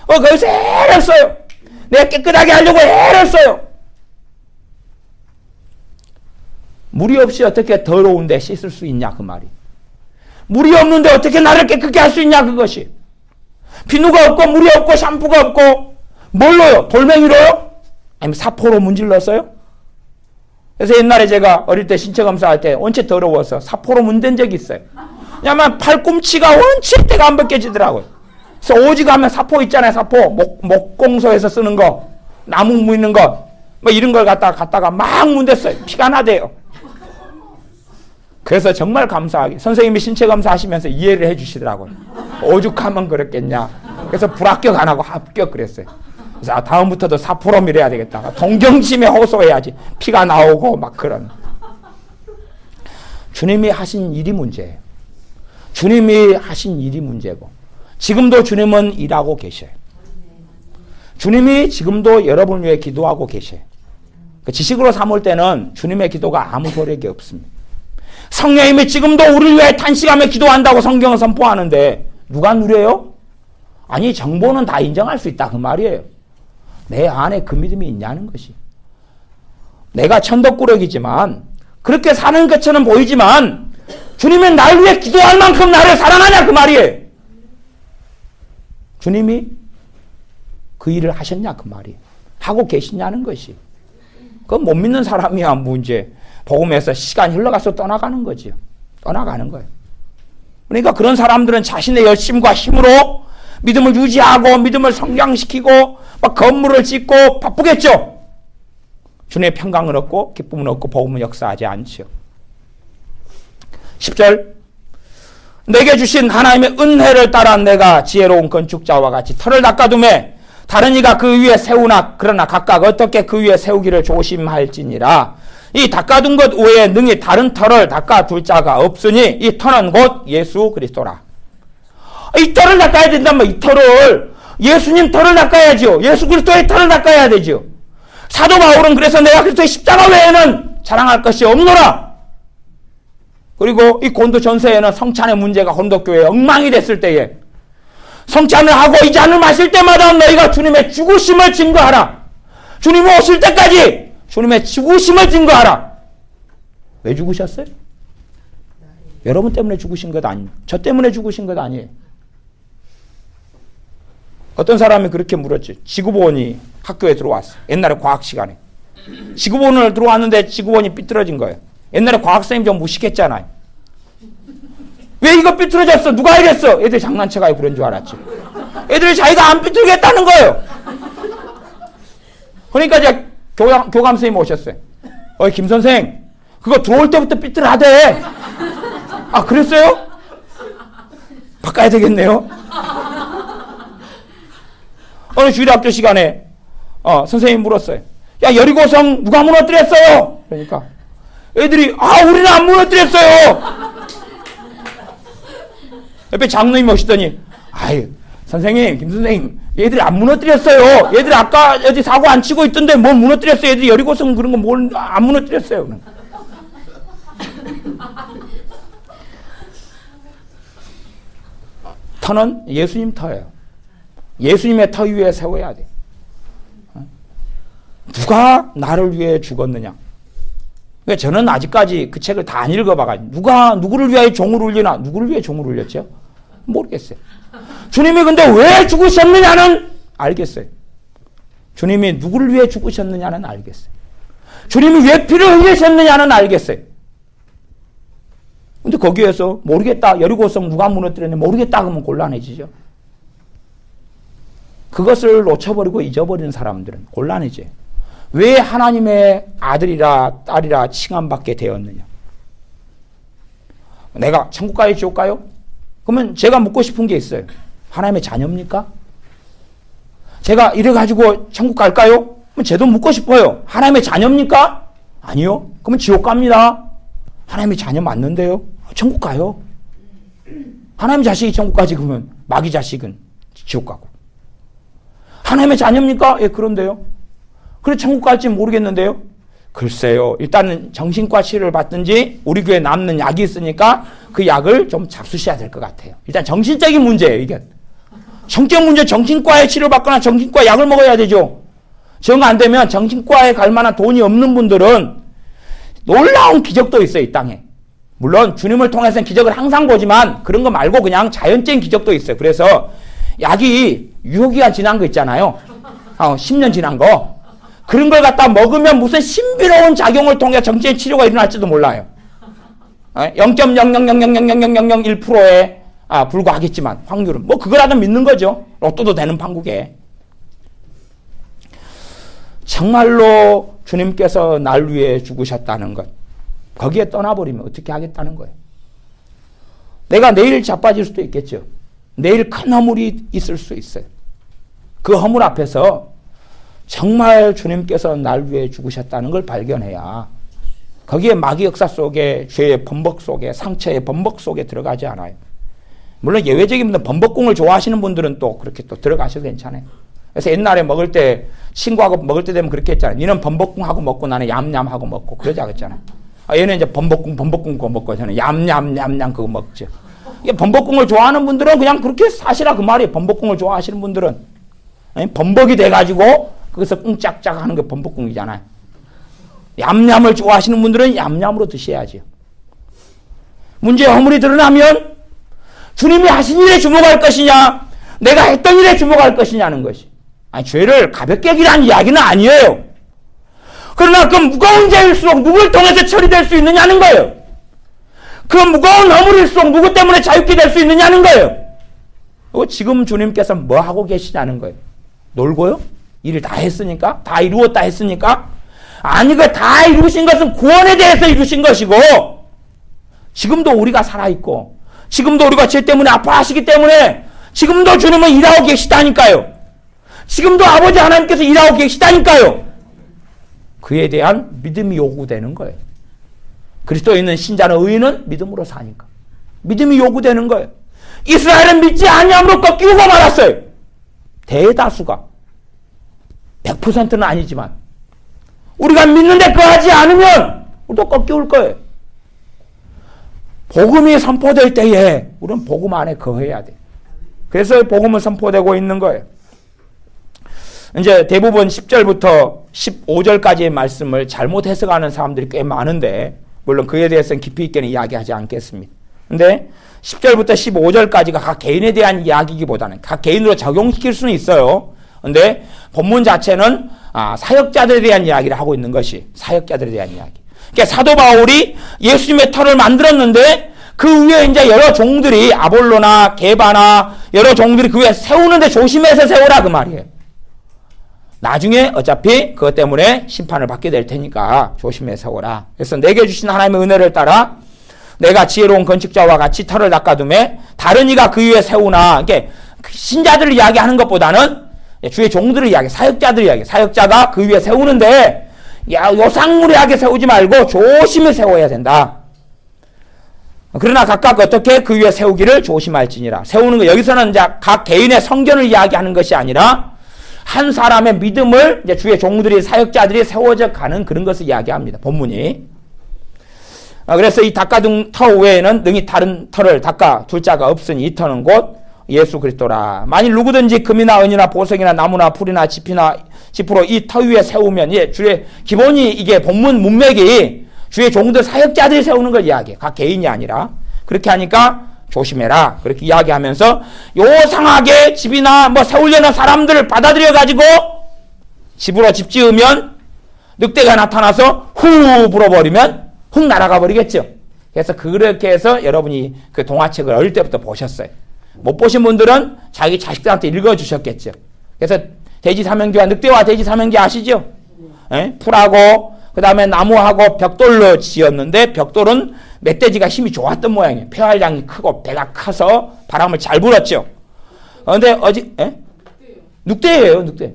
A: 거기서 애를 써요. 내가 깨끗하게 하려고 애를 써요. 물이 없이 어떻게 더러운데 씻을 수 있냐 그 말이. 물이 없는데 어떻게 나를 깨끗게 할 수 있냐 그것이. 비누가 없고 물이 없고 샴푸가 없고 뭘로요? 돌멩이로요? 아니면 사포로 문질렀어요? 그래서 옛날에 제가 어릴 때 신체 검사할 때 원체 더러워서 사포로 문댄 적이 있어요. 왜냐면 팔꿈치가 원체 때가 안 벗겨지더라고요. 그래서 오지 가면 사포 있잖아요. 사포 목공소에서 쓰는 거 나무 무이는 거 뭐 이런 걸 갖다가 막 문댔어요. 피가 나대요. 그래서 정말 감사하게 선생님이 신체 검사하시면서 이해를 해주시더라고요. 오죽하면 그랬겠냐. 그래서 불합격 안 하고 합격 그랬어요. 그래서 다음부터도 사포로 밀어야 되겠다. 동경심에 호소해야지. 피가 나오고 막 그런. 주님이 하신 일이 문제예요. 주님이 하신 일이 문제고 지금도 주님은 일하고 계셔요. 주님이 지금도 여러분을 위해 기도하고 계셔요. 그 지식으로 삼을 때는 주님의 기도가 아무 소력이 없습니다. 성령님이 지금도 우리를 위해 탄식하며 기도한다고 성경은 선포하는데 누가 누려요? 아니 정보는 다 인정할 수 있다 그 말이에요. 내 안에 그 믿음이 있냐는 것이. 내가 천덕꾸러기지만 그렇게 사는 것처럼 보이지만 주님은 날 위해 기도할 만큼 나를 사랑하냐 그 말이에요. 주님이 그 일을 하셨냐 그 말이에요. 하고 계시냐는 것이. 그건 못 믿는 사람이야 문제. 복음에서 시간이 흘러가서 떠나가는 거지요. 떠나가는 거예요. 그러니까 그런 사람들은 자신의 열심과 힘으로 믿음을 유지하고 믿음을 성장시키고 막 건물을 짓고 바쁘겠죠. 주님의 평강을 얻고 기쁨을 얻고 복음은 역사하지 않죠. 10절 내게 주신 하나님의 은혜를 따라 내가 지혜로운 건축자와 같이 터를 닦아두매 다른 이가 그 위에 세우나 그러나 각각 어떻게 그 위에 세우기를 조심할지니라. 이 닦아둔 것 외에 능히 다른 터를 닦아둘 자가 없으니 이 터는 곧 예수 그리스도라. 이 터를 닦아야 된다면 이 터를 예수님 터를 닦아야죠. 예수 그리스도의 터를 닦아야 되죠. 사도 바울은 그래서 내가 그리스도의 십자가 외에는 자랑할 것이 없노라. 그리고 이 고린도 전서에는 성찬의 문제가 고린도 교회에 엉망이 됐을 때에 성찬을 하고 이 잔을 마실 때마다 너희가 주님의 죽으심을 증거하라. 주님이 오실 때까지 주님의 죽으심을 증거하라. 왜 죽으셨어요? 여러분 때문에 죽으신 것 아니에요. 저 때문에 죽으신 것 아니에요. 어떤 사람이 그렇게 물었지. 지구본이 학교에 들어왔어. 옛날에 과학 시간에. 지구본을 들어왔는데 지구본이 삐뚤어진 거예요. 옛날에 과학선생님 좀 무식했잖아요. 왜 이거 삐뚤어졌어? 누가 이랬어? 애들이 장난쳐가지고 그런 줄 알았지. 애들이 자기가 안 삐뚤겠다는 거예요. 그러니까 이제 교감 선생님 오셨어요. 어이 김 선생, 그거 들어올 때부터 삐뚤하대. 아 그랬어요? 바꿔야 되겠네요. 어느 주일학교 시간에 선생님이 물었어요. 야 여리고성 누가 무너뜨렸어요? 그러니까 애들이 우리는 안 무너뜨렸어요. 옆에 장로님이 오시더니 아유 선생님 김 선생님 얘들이 안 무너뜨렸어요. 얘들이 아까 어디 사고 안 치고 있던데 뭘 무너뜨렸어요. 애들이 여리고성 그런 거 뭘 안 무너뜨렸어요. 터는 예수님 터예요. 예수님의 터 위에 세워야 돼. 누가 나를 위해 죽었느냐. 저는 아직까지 그 책을 다 안 읽어봐가지고 누구를 위하여 종을 울리나 누구를 위해 종을 울렸죠? 모르겠어요. 주님이 근데 왜 죽으셨느냐는 알겠어요. 주님이 누구를 위해 죽으셨느냐는 알겠어요. 주님이 왜 피를 흘리셨느냐는 알겠어요. 근데 거기에서 모르겠다. 여리고성 누가 무너뜨렸는지 모르겠다 그러면 곤란해지죠. 그것을 놓쳐버리고 잊어버리는 사람들은 곤란해져요. 왜 하나님의 아들이라 딸이라 칭함받게 되었느냐. 내가 천국 가요 지옥 가요? 그러면 제가 묻고 싶은 게 있어요. 하나님의 자녀입니까? 제가 이래가지고 천국 갈까요? 그럼 저도 묻고 싶어요. 하나님의 자녀입니까? 아니요. 그러면 지옥 갑니다. 하나님의 자녀 맞는데요? 천국 가요. 하나님의 자식이 천국 가지 그러면 마귀 자식은 지옥 가고. 하나님의 자녀입니까? 예, 그런데요. 그래 천국 갈지 모르겠는데요. 글쎄요. 일단은 정신과 치료를 받든지 우리 교회에 남는 약이 있으니까 그 약을 좀 잡수셔야 될 것 같아요. 일단 정신적인 문제예요. 이게. 성격 문제 정신과에 치료를 받거나 정신과 약을 먹어야 되죠. 정 안 되면 정신과에 갈 만한 돈이 없는 분들은 놀라운 기적도 있어요. 이 땅에. 물론 주님을 통해서는 기적을 항상 보지만 그런 거 말고 그냥 자연적인 기적도 있어요. 그래서 약이 유효기간 지난 거 있잖아요. 10년 지난 거. 그런 걸 갖다 먹으면 무슨 신비로운 작용을 통해 정신의 치료가 일어날지도 몰라요. 0.000000001%에 불과하겠지만 확률은 뭐 그거라도 믿는 거죠. 로또도 되는 판국에. 정말로 주님께서 날 위해 죽으셨다는 것. 거기에 떠나버리면 어떻게 하겠다는 거예요. 내가 내일 자빠질 수도 있겠죠. 내일 큰 허물이 있을 수 있어요. 그 허물 앞에서 정말 주님께서 날 위해 죽으셨다는 걸 발견해야 거기에 마귀 역사 속에 죄의 범벅 속에 상처의 범벅 속에 들어가지 않아요. 물론 예외적인 분들 범벅궁을 좋아하시는 분들은 또 그렇게 또 들어가셔도 괜찮아요. 그래서 옛날에 먹을 때 친구하고 먹을 때 되면 그렇게 했잖아요. 니는 범벅궁하고 먹고 나는 얌얌하고 먹고 그러자 그랬잖아요. 얘는 이제 범벅궁 그거 먹고 저는 얌얌 그거 먹죠. 이게 범벅궁을 좋아하는 분들은 그냥 그렇게 사시라 그 말이에요. 범벅궁을 좋아하시는 분들은 범벅이 돼가지고 거기서 꿍짝짝 하는 게 범벅궁이잖아요. 얌얌을 좋아하시는 분들은 얌얌으로 드셔야죠. 문제의 허물이 드러나면 주님이 하신 일에 주목할 것이냐 내가 했던 일에 주목할 것이냐는 것이. 아니 죄를 가볍게 여기라는 이야기는 아니에요. 그러나 그 무거운 죄일수록 누굴 통해서 처리될 수 있느냐는 거예요. 그 무거운 허물일수록 누구 때문에 자유케 될 수 있느냐는 거예요. 지금 주님께서 뭐 하고 계시냐는 거예요. 놀고요? 일을 다 했으니까? 다 이루었다 했으니까? 아니 그 다 이루신 것은 구원에 대해서 이루신 것이고 지금도 우리가 살아있고 지금도 우리가 죄 때문에 아파하시기 때문에 지금도 주님은 일하고 계시다니까요. 지금도 아버지 하나님께서 일하고 계시다니까요. 그에 대한 믿음이 요구되는 거예요. 그리스도에 있는 신자는 의인은 믿음으로 사니까. 믿음이 요구되는 거예요. 이스라엘은 믿지 아니함으로 꺾이고 말았어요. 대다수가. 100%는 아니지만 우리가 믿는데 거하지 않으면 우리도 꺾여올 거예요. 복음이 선포될 때에 우리는 복음 안에 거해야 돼요. 그래서 복음은 선포되고 있는 거예요. 이제 대부분 10절부터 15절까지의 말씀을 잘못 해석하는 사람들이 꽤 많은데 물론 그에 대해서는 깊이 있게는 이야기하지 않겠습니다. 근데 10절부터 15절까지가 각 개인에 대한 이야기이기보다는 각 개인으로 적용시킬 수는 있어요. 근데 본문 자체는 사역자들에 대한 이야기를 하고 있는 것이 사역자들에 대한 이야기. 그러니까 사도 바울이 예수님의 터를 만들었는데 그 위에 이제 여러 종들이 아볼로나 게바나 여러 종들이 그 위에 세우는데 조심해서 세우라 그 말이에요. 나중에 어차피 그것 때문에 심판을 받게 될 테니까 조심해서 세우라. 그래서 내게 주신 하나님의 은혜를 따라 내가 지혜로운 건축자와 같이 터를 닦아두매 다른 이가 그 위에 세우나. 이렇게 신자들을 이야기하는 것보다는 주의 종들을 이야기, 사역자들을 이야기. 사역자가 그 위에 세우는데 요상무리하게 세우지 말고 조심히 세워야 된다. 그러나 각각 어떻게 그 위에 세우기를 조심할지니라. 세우는 거 여기서는 이제 각 개인의 성견을 이야기하는 것이 아니라 한 사람의 믿음을 이제 주의 종들이 사역자들이 세워져 가는 그런 것을 이야기합니다. 본문이. 그래서 이 닦아둔 터 외에는 능히 다른 터를 닦아둘 자가 없으니 이 터는 곧 예수 그리스도라. 만일 누구든지 금이나 은이나 보석이나 나무나 풀이나 짚으로 이 터 위에 세우면 주의 기본이 이게 본문 문맥이 주의 종들 사역자들이 세우는 걸 이야기해. 각 개인이 아니라. 그렇게 하니까 조심해라. 그렇게 이야기하면서 요상하게 집이나 뭐 세우려는 사람들을 받아들여 가지고 집으로 집 지으면 늑대가 나타나서 후 불어버리면 훅 날아가 버리겠죠. 그래서 그렇게 해서 여러분이 그 동화책을 어릴 때부터 보셨어요. 못 보신 분들은 자기 자식들한테 읽어주셨겠죠. 그래서 돼지 삼형제와 늑대와 돼지 삼형제 아시죠? 풀하고 그 다음에 나무하고 벽돌로 지었는데 벽돌은 멧돼지가 힘이 좋았던 모양이에요. 폐활량이 크고 배가 커서 바람을 잘 불었죠. 그런데 늑대예요. 늑대.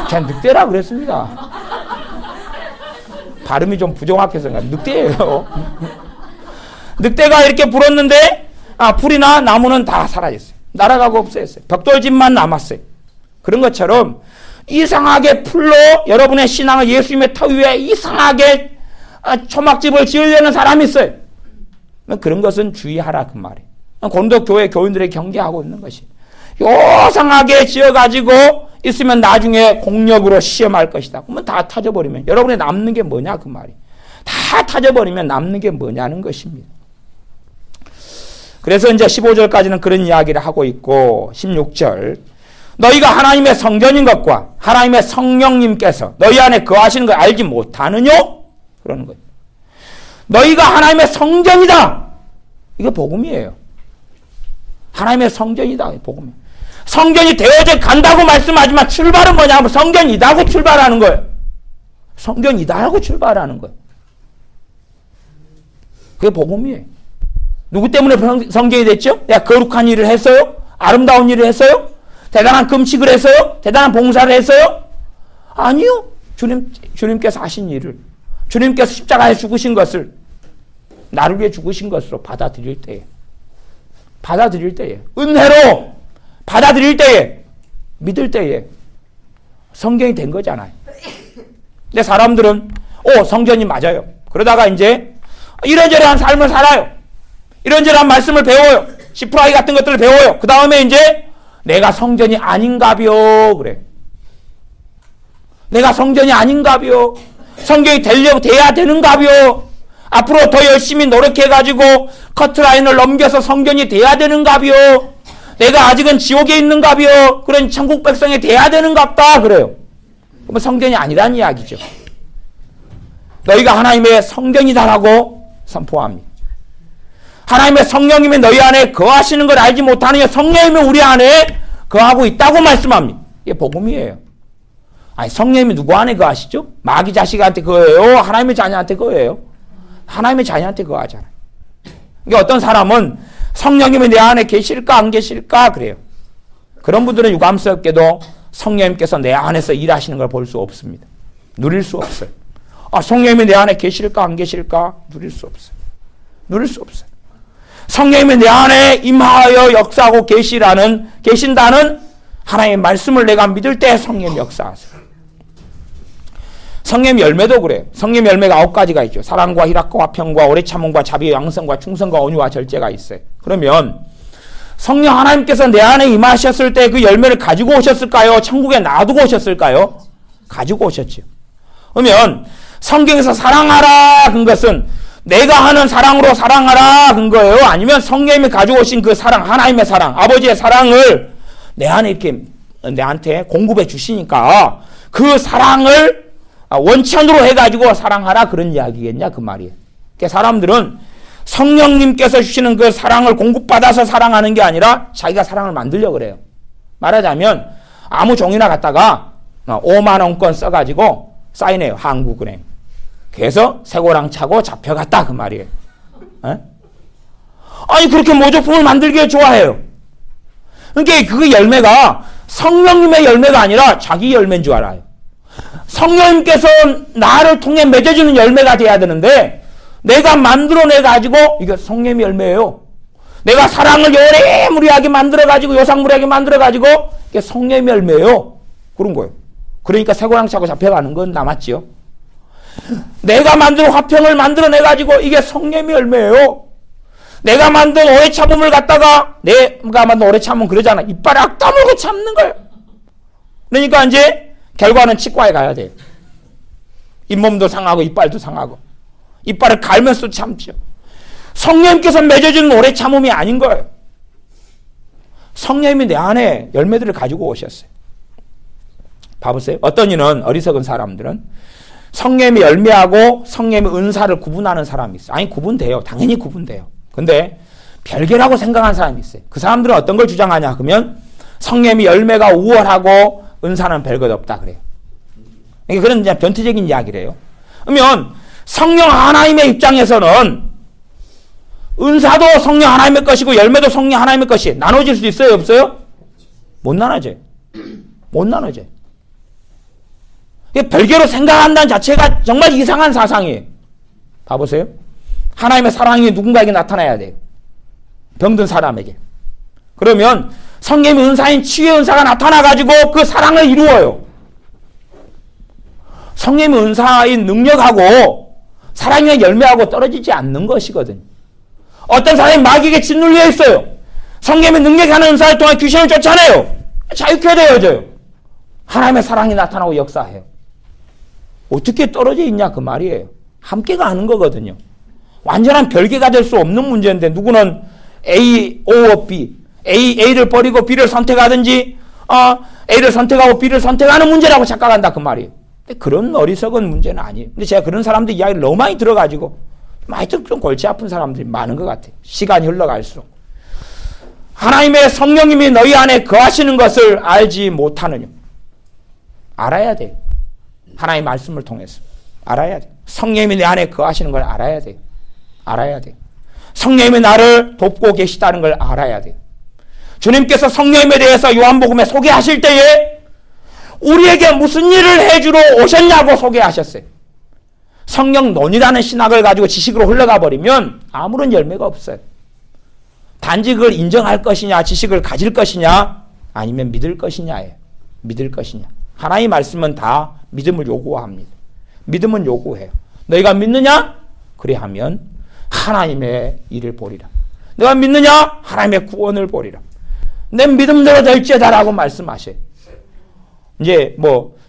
A: 그냥 늑대라 그랬습니다. 발음이 좀 부정확해서 늑대예요. 늑대가 이렇게 불었는데 풀이나 나무는 다 사라졌어요. 날아가고 없어졌어요. 벽돌집만 남았어요. 그런 것처럼 이상하게 풀로 여러분의 신앙을 예수님의 터 위에 이상하게 초막집을 지으려는 사람이 있어요. 그런 것은 주의하라 그 말이에요. 고린도 교회 교인들에게 경계하고 있는 것이 요상하게 지어가지고 있으면 나중에 공력으로 시험할 것이다. 그러면 다 타져버리면 여러분의 남는 게 뭐냐 그 말이에요. 다 타져버리면 남는 게 뭐냐는 것입니다. 그래서 이제 15절까지는 그런 이야기를 하고 있고 16절 너희가 하나님의 성전인 것과 하나님의 성령님께서 너희 안에 거하시는 걸 알지 못하느뇨? 그러는 거예요. 너희가 하나님의 성전이다. 이게 복음이에요. 하나님의 성전이다. 복음이에요. 성전이 되어져 간다고 말씀하지만 출발은 뭐냐면 성전이다고 출발하는 거예요. 성전이다라고 출발하는 거예요. 그게 복음이에요. 누구 때문에 성전이 됐죠? 내가 거룩한 일을 했어요? 아름다운 일을 했어요? 대단한 금식을 했어요? 대단한 봉사를 했어요? 아니요. 주님께서 하신 일을 주님께서 십자가에 죽으신 것을 나를 위해 죽으신 것으로 받아들일 때에 은혜로 받아들일 때에 믿을 때에 성경이 된 거잖아요. 근데 사람들은 성전이 맞아요. 그러다가 이제 이런저런 삶을 살아요. 이런저런 말씀을 배워요. 시프라이 같은 것들을 배워요. 그 다음에 이제 내가 성전이 아닌가벼 그래. 내가 성전이 아닌가벼. 성경이 돼야 되는가벼. 앞으로 더 열심히 노력해가지고 커트라인을 넘겨서 성전이 돼야 되는가벼. 내가 아직은 지옥에 있는가벼. 그런 천국 백성이 돼야 되는갑다 그래요. 그러면 성전이 아니란 이야기죠. 너희가 하나님의 성전이다라고 선포합니다. 하나님의 성령님이 너희 안에 거하시는 걸 알지 못하느냐. 성령님이 우리 안에 거하고 있다고 말씀합니다. 이게 복음이에요. 아니 성령님이 누구 안에 거하시죠? 마귀 자식한테 거해요? 하나님의 자녀한테 거해요? 하나님의 자녀한테 거하잖아요. 그러니까 어떤 사람은 성령님이 내 안에 계실까 안 계실까 그래요. 그런 분들은 유감스럽게도 성령님께서 내 안에서 일하시는 걸 볼 수 없습니다. 누릴 수 없어요. 성령님이 내 안에 계실까 안 계실까? 누릴 수 없어요. 누릴 수 없어요. 성령님이 내 안에 임하여 역사하고 계신다는 하나님의 말씀을 내가 믿을 때 성령님 역사하세요. 성령 열매도 그래요. 성령 열매가 9가지가 있죠. 사랑과 희락과 화평과 오래 참음과 자비, 양성과 충성과 온유와 절제가 있어요. 그러면 성령 하나님께서 내 안에 임하셨을 때 그 열매를 가지고 오셨을까요? 천국에 놔두고 오셨을까요? 가지고 오셨죠. 그러면 성경에서 사랑하라 그 것은 내가 하는 사랑으로 사랑하라 그 거예요? 아니면 성령님이 가지고 오신 그 사랑, 하나님의 사랑, 아버지의 사랑을 내 안에 이렇게 내한테 공급해 주시니까 그 사랑을 원천으로 해가지고 사랑하라 그런 이야기겠냐 그 말이에요. 그러니까 사람들은 성령님께서 주시는 그 사랑을 공급받아서 사랑하는 게 아니라 자기가 사랑을 만들려고 그래요. 말하자면 아무 종이나 갖다가 5만 원권 써가지고 사인해요. 한국은행. 그래서 새고랑 차고 잡혀갔다 그 말이에요. 에? 아니 그렇게 모조품을 만들기에 좋아해요. 그러니까 그 열매가 성령님의 열매가 아니라 자기 열매인 줄 알아요. 성령님께서 나를 통해 맺어주는 열매가 돼야 되는데 내가 만들어내가지고 이게 성령의 열매예요. 내가 사랑을 요래무리하게 만들어가지고 요상무리하게 만들어가지고 이게 성령의 열매예요. 그런 거예요. 그러니까 새고랑 차고 잡혀가는 건 남았지요. 내가 만든 화평을 만들어내가지고 이게 성령의 열매예요. 내가 만든 오래 참음을 갖다가 내가 만든 오래 참음 그러잖아. 이빨에 악 다물고 참는 거예요. 그러니까 이제 결과는 치과에 가야 돼요. 잇몸도 상하고 이빨도 상하고 이빨을 갈면서 참죠. 성령님께서 맺어주는 오래 참음이 아닌 거예요. 성령님이 내 안에 열매들을 가지고 오셨어요. 봐보세요. 어떤 이는 어리석은 사람들은 성령님의 열매하고 성령님의 은사를 구분하는 사람이 있어요. 아니 구분돼요. 당연히 구분돼요. 근데 별개라고 생각하는 사람이 있어요. 그 사람들은 어떤 걸 주장하냐 그러면 성령님의 열매가 우월하고 은사는 별것 없다 그래요. 그런 이제 변태적인 이야기래요. 그러면 성령 하나님의 입장에서는 은사도 성령 하나님의 것이고 열매도 성령 하나님의 것이 나눠질 수 있어요? 없어요? 못 나눠져요. 못 나눠져요. 별개로 생각한다는 자체가 정말 이상한 사상이에요. 봐보세요. 하나님의 사랑이 누군가에게 나타나야 돼요. 병든 사람에게. 그러면 성령의 은사인 치유의 은사가 나타나가지고 그 사랑을 이루어요. 성령의 은사인 능력하고 사랑의 열매하고 떨어지지 않는 것이거든요. 어떤 사람이 마귀에게 짓눌려 있어요. 성령의 능력이 하는 은사를 통해 귀신을 쫓아내요. 자유케 되어져요. 하나님의 사랑이 나타나고 역사해요. 어떻게 떨어져 있냐 그 말이에요. 함께 가는 거거든요. 완전한 별개가 될 수 없는 문제인데 누구는 A, O, B, A를 버리고 B를 선택하든지 A를 선택하고 B를 선택하는 문제라고 착각한다 그 말이에요. 근데 그런 어리석은 문제는 아니에요. 근데 제가 그런 사람들 이야기를 너무 많이 들어가지고 하여튼 좀 골치 아픈 사람들이 많은 것 같아요. 시간이 흘러갈수록. 하나님의 성령님이 너희 안에 거하시는 것을 알지 못하느냐. 알아야 돼요. 하나님의 말씀을 통해서. 알아야 돼요. 성령님이 내 안에 거하시는 걸 알아야 돼요. 알아야 돼요. 성령님이 나를 돕고 계시다는 걸 알아야 돼요. 주님께서 성령님에 대해서 요한복음에 소개하실 때에 우리에게 무슨 일을 해주러 오셨냐고 소개하셨어요. 성령론이라는 신학을 가지고 지식으로 흘러가 버리면 아무런 열매가 없어요. 단지 그걸 인정할 것이냐, 지식을 가질 것이냐, 아니면 믿을 것이냐예요. 믿을 것이냐. 하나님의 말씀은 다 믿음을 요구합니다. 믿음은 요구해요. 너희가 믿느냐? 그래 하면 하나님의 일을 보리라. 너가 믿느냐? 하나님의 구원을 보리라. 내 믿음대로 될지어다라고 말씀하셔요. 이제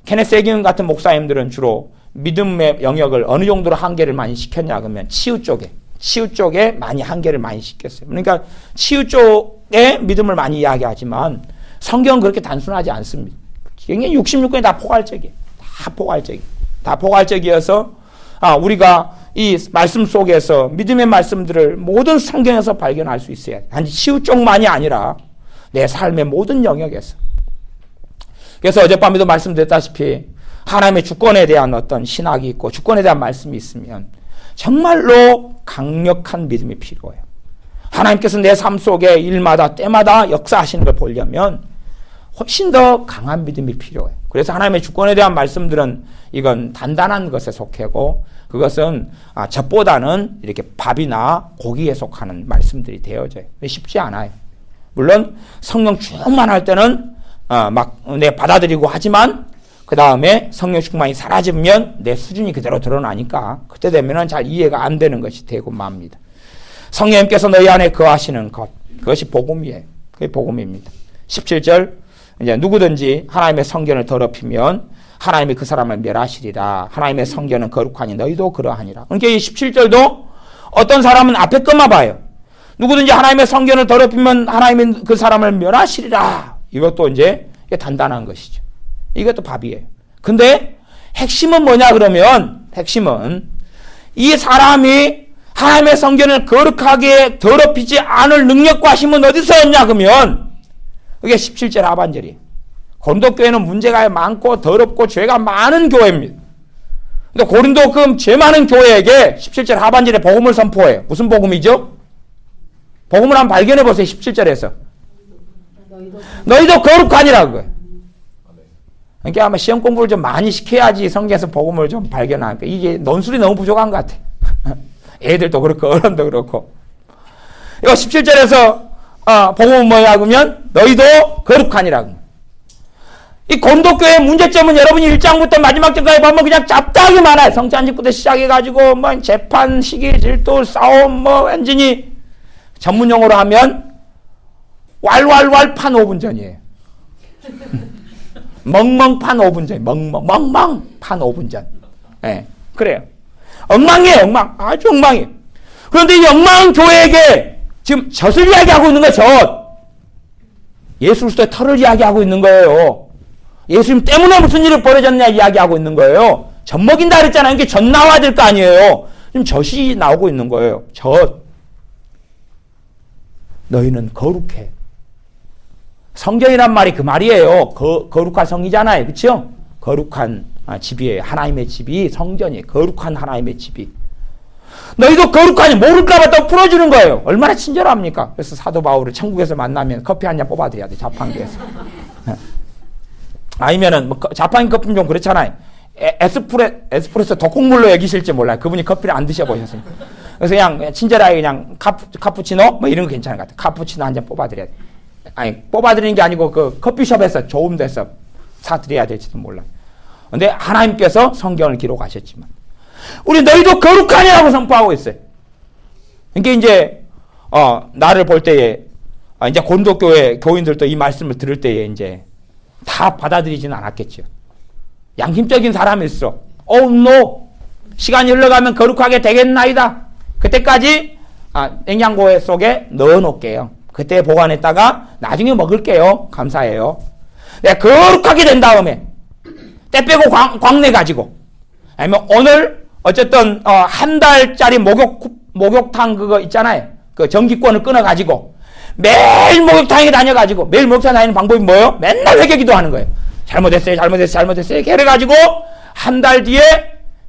A: 케네스 해긴 같은 목사님들은 주로 믿음의 영역을 어느 정도로 한계를 많이 시켰냐 그러면 치유 쪽에 많이 한계를 많이 시켰어요. 그러니까 치유 쪽에 믿음을 많이 이야기하지만 성경은 그렇게 단순하지 않습니다. 66권이 다 포괄적이에요. 다 포괄적이어서 우리가 이 말씀 속에서 믿음의 말씀들을 모든 성경에서 발견할 수 있어야 돼. 단지 치유 쪽만이 아니라 내 삶의 모든 영역에서. 그래서 어젯밤에도 말씀드렸다시피 하나님의 주권에 대한 어떤 신학이 있고 주권에 대한 말씀이 있으면 정말로 강력한 믿음이 필요해요. 하나님께서 내 삶 속에 일마다 때마다 역사하시는 걸 보려면 훨씬 더 강한 믿음이 필요해. 그래서 하나님의 주권에 대한 말씀들은 이건 단단한 것에 속하고 그것은 젖보다는 이렇게 밥이나 고기에 속하는 말씀들이 되어져요. 쉽지 않아요. 물론 성령 충만할 때는 막 내 받아들이고 하지만 그 다음에 성령 충만이 사라지면 내 수준이 그대로 드러나니까 그때 되면은 잘 이해가 안 되는 것이 되고 맙니다. 성령님께서 너희 안에 거하시는 것, 그것이 복음이에요. 그게 복음입니다. 17절, 이제 누구든지 하나님의 성전을 더럽히면 하나님이 그 사람을 멸하시리라. 하나님의 성전은 거룩하니 너희도 그러하니라. 그러니까 이 17절도 어떤 사람은 앞에 것만 봐요. 누구든지 하나님의 성전을 더럽히면 하나님이 그 사람을 멸하시리라. 이것도 이제 단단한 것이죠. 이것도 밥이에요. 근데 핵심은 뭐냐 그러면 핵심은 이 사람이 하나님의 성전을 거룩하게 더럽히지 않을 능력과 힘은 어디서 였냐 그러면 그게 17절 하반절이에요. 고린도 교회는 문제가 많고 더럽고 죄가 많은 교회입니다. 근데 고린도 그 죄 많은 교회에게 17절 하반절에 복음을 선포해요. 무슨 복음이죠? 복음을 한번 발견해 보세요. 17절에서 너희도 거룩하니라 그거예요. 그러니까 아마 시험 공부를 좀 많이 시켜야지 성경에서 복음을 좀 발견하니까 이게 논술이 너무 부족한 것 같아. 애들도 그렇고 어른도 그렇고. 이거 17절에서 복음은 뭐냐 그러면 너희도 거룩하니라. 이 고린도교회의 문제점은 여러분이 1장부터 마지막 절까지 보면 그냥 잡다하게 많아요. 성찬식부터 시작해가지고 뭐 재판, 시기, 질투, 싸움 뭐 완전히 전문용어로 하면 왈왈왈 판 5분 전이에요. 멍멍 판 5분 전, 멍멍 판 5분 전. 네, 그래요. 엉망이에요, 엉망. 아주 엉망이에요. 그런데 이 엉망 교회에게 지금 젖을 이야기하고 있는 거예요, 젖. 예수 그리스도의 털을 이야기하고 있는 거예요. 예수님 때문에 무슨 일이 벌어졌냐 이야기하고 있는 거예요. 젖 먹인다 그랬잖아요. 이게 젖 나와야 될 거 아니에요. 지금 젖이 나오고 있는 거예요. 젖. 너희는 거룩해. 성전이란 말이 그 말이에요. 거룩한 성이잖아요. 그렇죠? 거룩한 집이에요. 하나님의 집이 성전이에요. 거룩한 하나님의 집이. 너희도 거룩하니 모를까 봐 또 풀어주는 거예요. 얼마나 친절합니까? 그래서 사도 바울을 천국에서 만나면 커피 한 잔 뽑아드려야 돼. 자판기에서. 아니면은 뭐 자판기 커피는 좀 그렇잖아요. 에스프레소 독국물로 여기실지 몰라요. 그분이 커피를 안 드셔보셨으니까. 그래서 그냥 친절하게 그냥 카푸치노 뭐 이런 거 괜찮은 것 같아요. 카푸치노 한 잔 뽑아드려야 돼. 아니 뽑아드리는 게 아니고 그 커피숍에서 좋은 데서 사드려야 될지도 몰라요. 근데 하나님께서 성경을 기록하셨지만 우리 너희도 거룩하냐고 선포하고 있어요. 그러니까 이제 나를 볼 때에 이제 고린도 교회 교인들도 이 말씀을 들을 때에 이제 다 받아들이지는 않았겠죠. 양심적인 사람일수록 no 시간이 흘러가면 거룩하게 되겠나이다. 그때까지 냉장고 속에 넣어놓을게요. 그때 보관했다가 나중에 먹을게요. 감사해요. 내가 거룩하게 된 다음에 때 빼고 광내 가지고 아니면 오늘 어쨌든 한 달짜리 목욕탕 그거 있잖아요. 그 전기권을 끊어 가지고 매일 목욕탕에 다녀 가지고 매일 목욕탕 다니는 방법이 뭐예요? 맨날 회개기도 하는 거예요. 잘못했어요. 그래 가지고 한 달 뒤에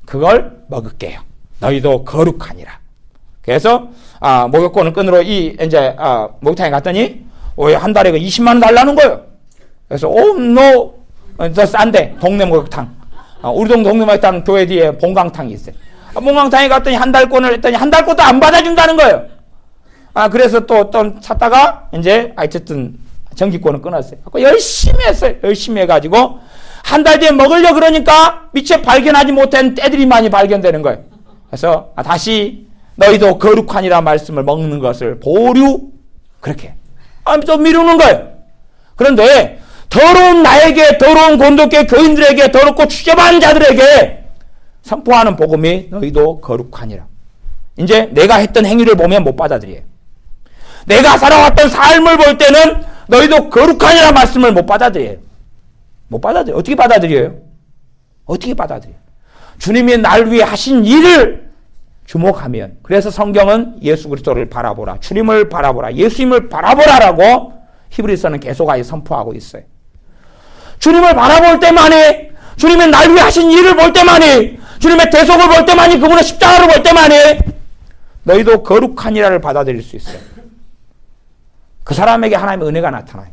A: 그걸 먹을게요. 너희도 거룩하니라. 그래서 목욕권을 끊으러 이제 목욕탕에 갔더니 한 달에 20만 원 달라는 거예요. 그래서 더 싼데 동네 목욕탕. 우리 동네 목욕탕 교회 뒤에 봉강탕이 있어요. 봉강탕에 갔더니 한 달권을 했더니 한 달 것도 안 받아준다는 거예요. 그래서 또 찾다가 이제 어쨌든 전기권을 끊었어요. 열심히 했어요. 열심히 해가지고 한 달 뒤에 먹으려 그러니까 미처 발견하지 못한 때들이 많이 발견되는 거예요. 그래서 다시 너희도 거룩하니라 말씀을 먹는 것을 보류 그렇게 또 미루는 거예요. 그런데 더러운 나에게 더러운 고린도교회 교인들에게 더럽고 추잡한 자들에게 선포하는 복음이 너희도 거룩하니라. 이제 내가 했던 행위를 보면 못 받아들여요. 내가 살아왔던 삶을 볼 때는 너희도 거룩하니라 말씀을 못 받아들여요. 못 받아들여요. 어떻게 받아들여요? 어떻게 받아들여요? 주님이 날 위해 하신 일을 주목하면 그래서 성경은 예수 그리스도를 바라보라. 주님을 바라보라. 예수님을 바라보라라고 히브리서는 계속하여 선포하고 있어요. 주님을 바라볼 때만이 주님이 날 위해 하신 일을 볼 때만이 주님의 대속을 볼 때만이 그분의 십자가를 볼 때만이 너희도 거룩하니라를 받아들일 수 있어요. 그 사람에게 하나님의 은혜가 나타나요.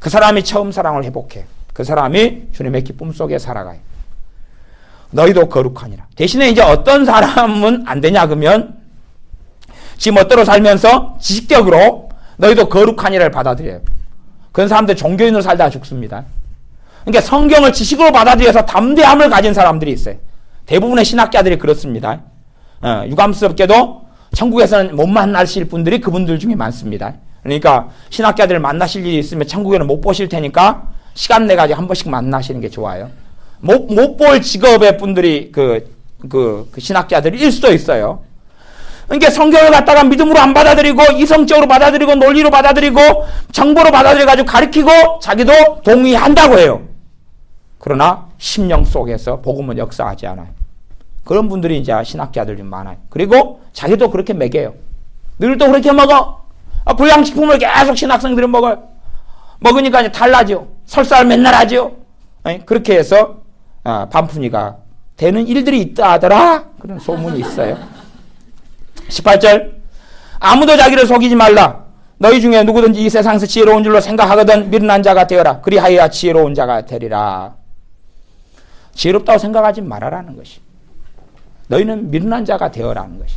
A: 그 사람이 처음 사랑을 회복해. 그 사람이 주님의 기쁨 속에 살아가요. 너희도 거룩하니라. 대신에 이제 어떤 사람은 안 되냐 그러면 지 멋대로 살면서 지식적으로 너희도 거룩하니라를 받아들여요. 그런 사람들 종교인으로 살다가 죽습니다. 그러니까 성경을 지식으로 받아들여서 담대함을 가진 사람들이 있어요. 대부분의 신학자들이 그렇습니다. 유감스럽게도 천국에서는 못 만나실 분들이 그분들 중에 많습니다. 그러니까 신학자들을 만나실 일이 있으면 천국에는 못 보실 테니까 시간 내가지고 한 번씩 만나시는 게 좋아요. 못 볼 직업의 분들이 그 신학자들일 수도 있어요. 그러니까 성경을 갖다가 믿음으로 안 받아들이고 이성적으로 받아들이고 논리로 받아들이고 정보로 받아들여가지고 가르치고 자기도 동의한다고 해요. 그러나 심령 속에서 복음은 역사하지 않아요. 그런 분들이 이제 신학자들 좀 많아요. 그리고 자기도 그렇게 먹여요. 너희도 그렇게 먹어. 불량식품을 계속 신학생들이 먹어요. 먹으니까 이제 탈나죠. 설사를 맨날 하죠. 그렇게 해서 반푼이가 되는 일들이 있다 하더라. 그런 소문이 있어요. 18절 아무도 자기를 속이지 말라. 너희 중에 누구든지 이 세상에서 지혜로운 줄로 생각하거든 미련한 자가 되어라. 그리하여야 지혜로운 자가 되리라. 지혜롭다고 생각하지 말아라는 것이. 너희는 미련한 자가 되어라는 것이.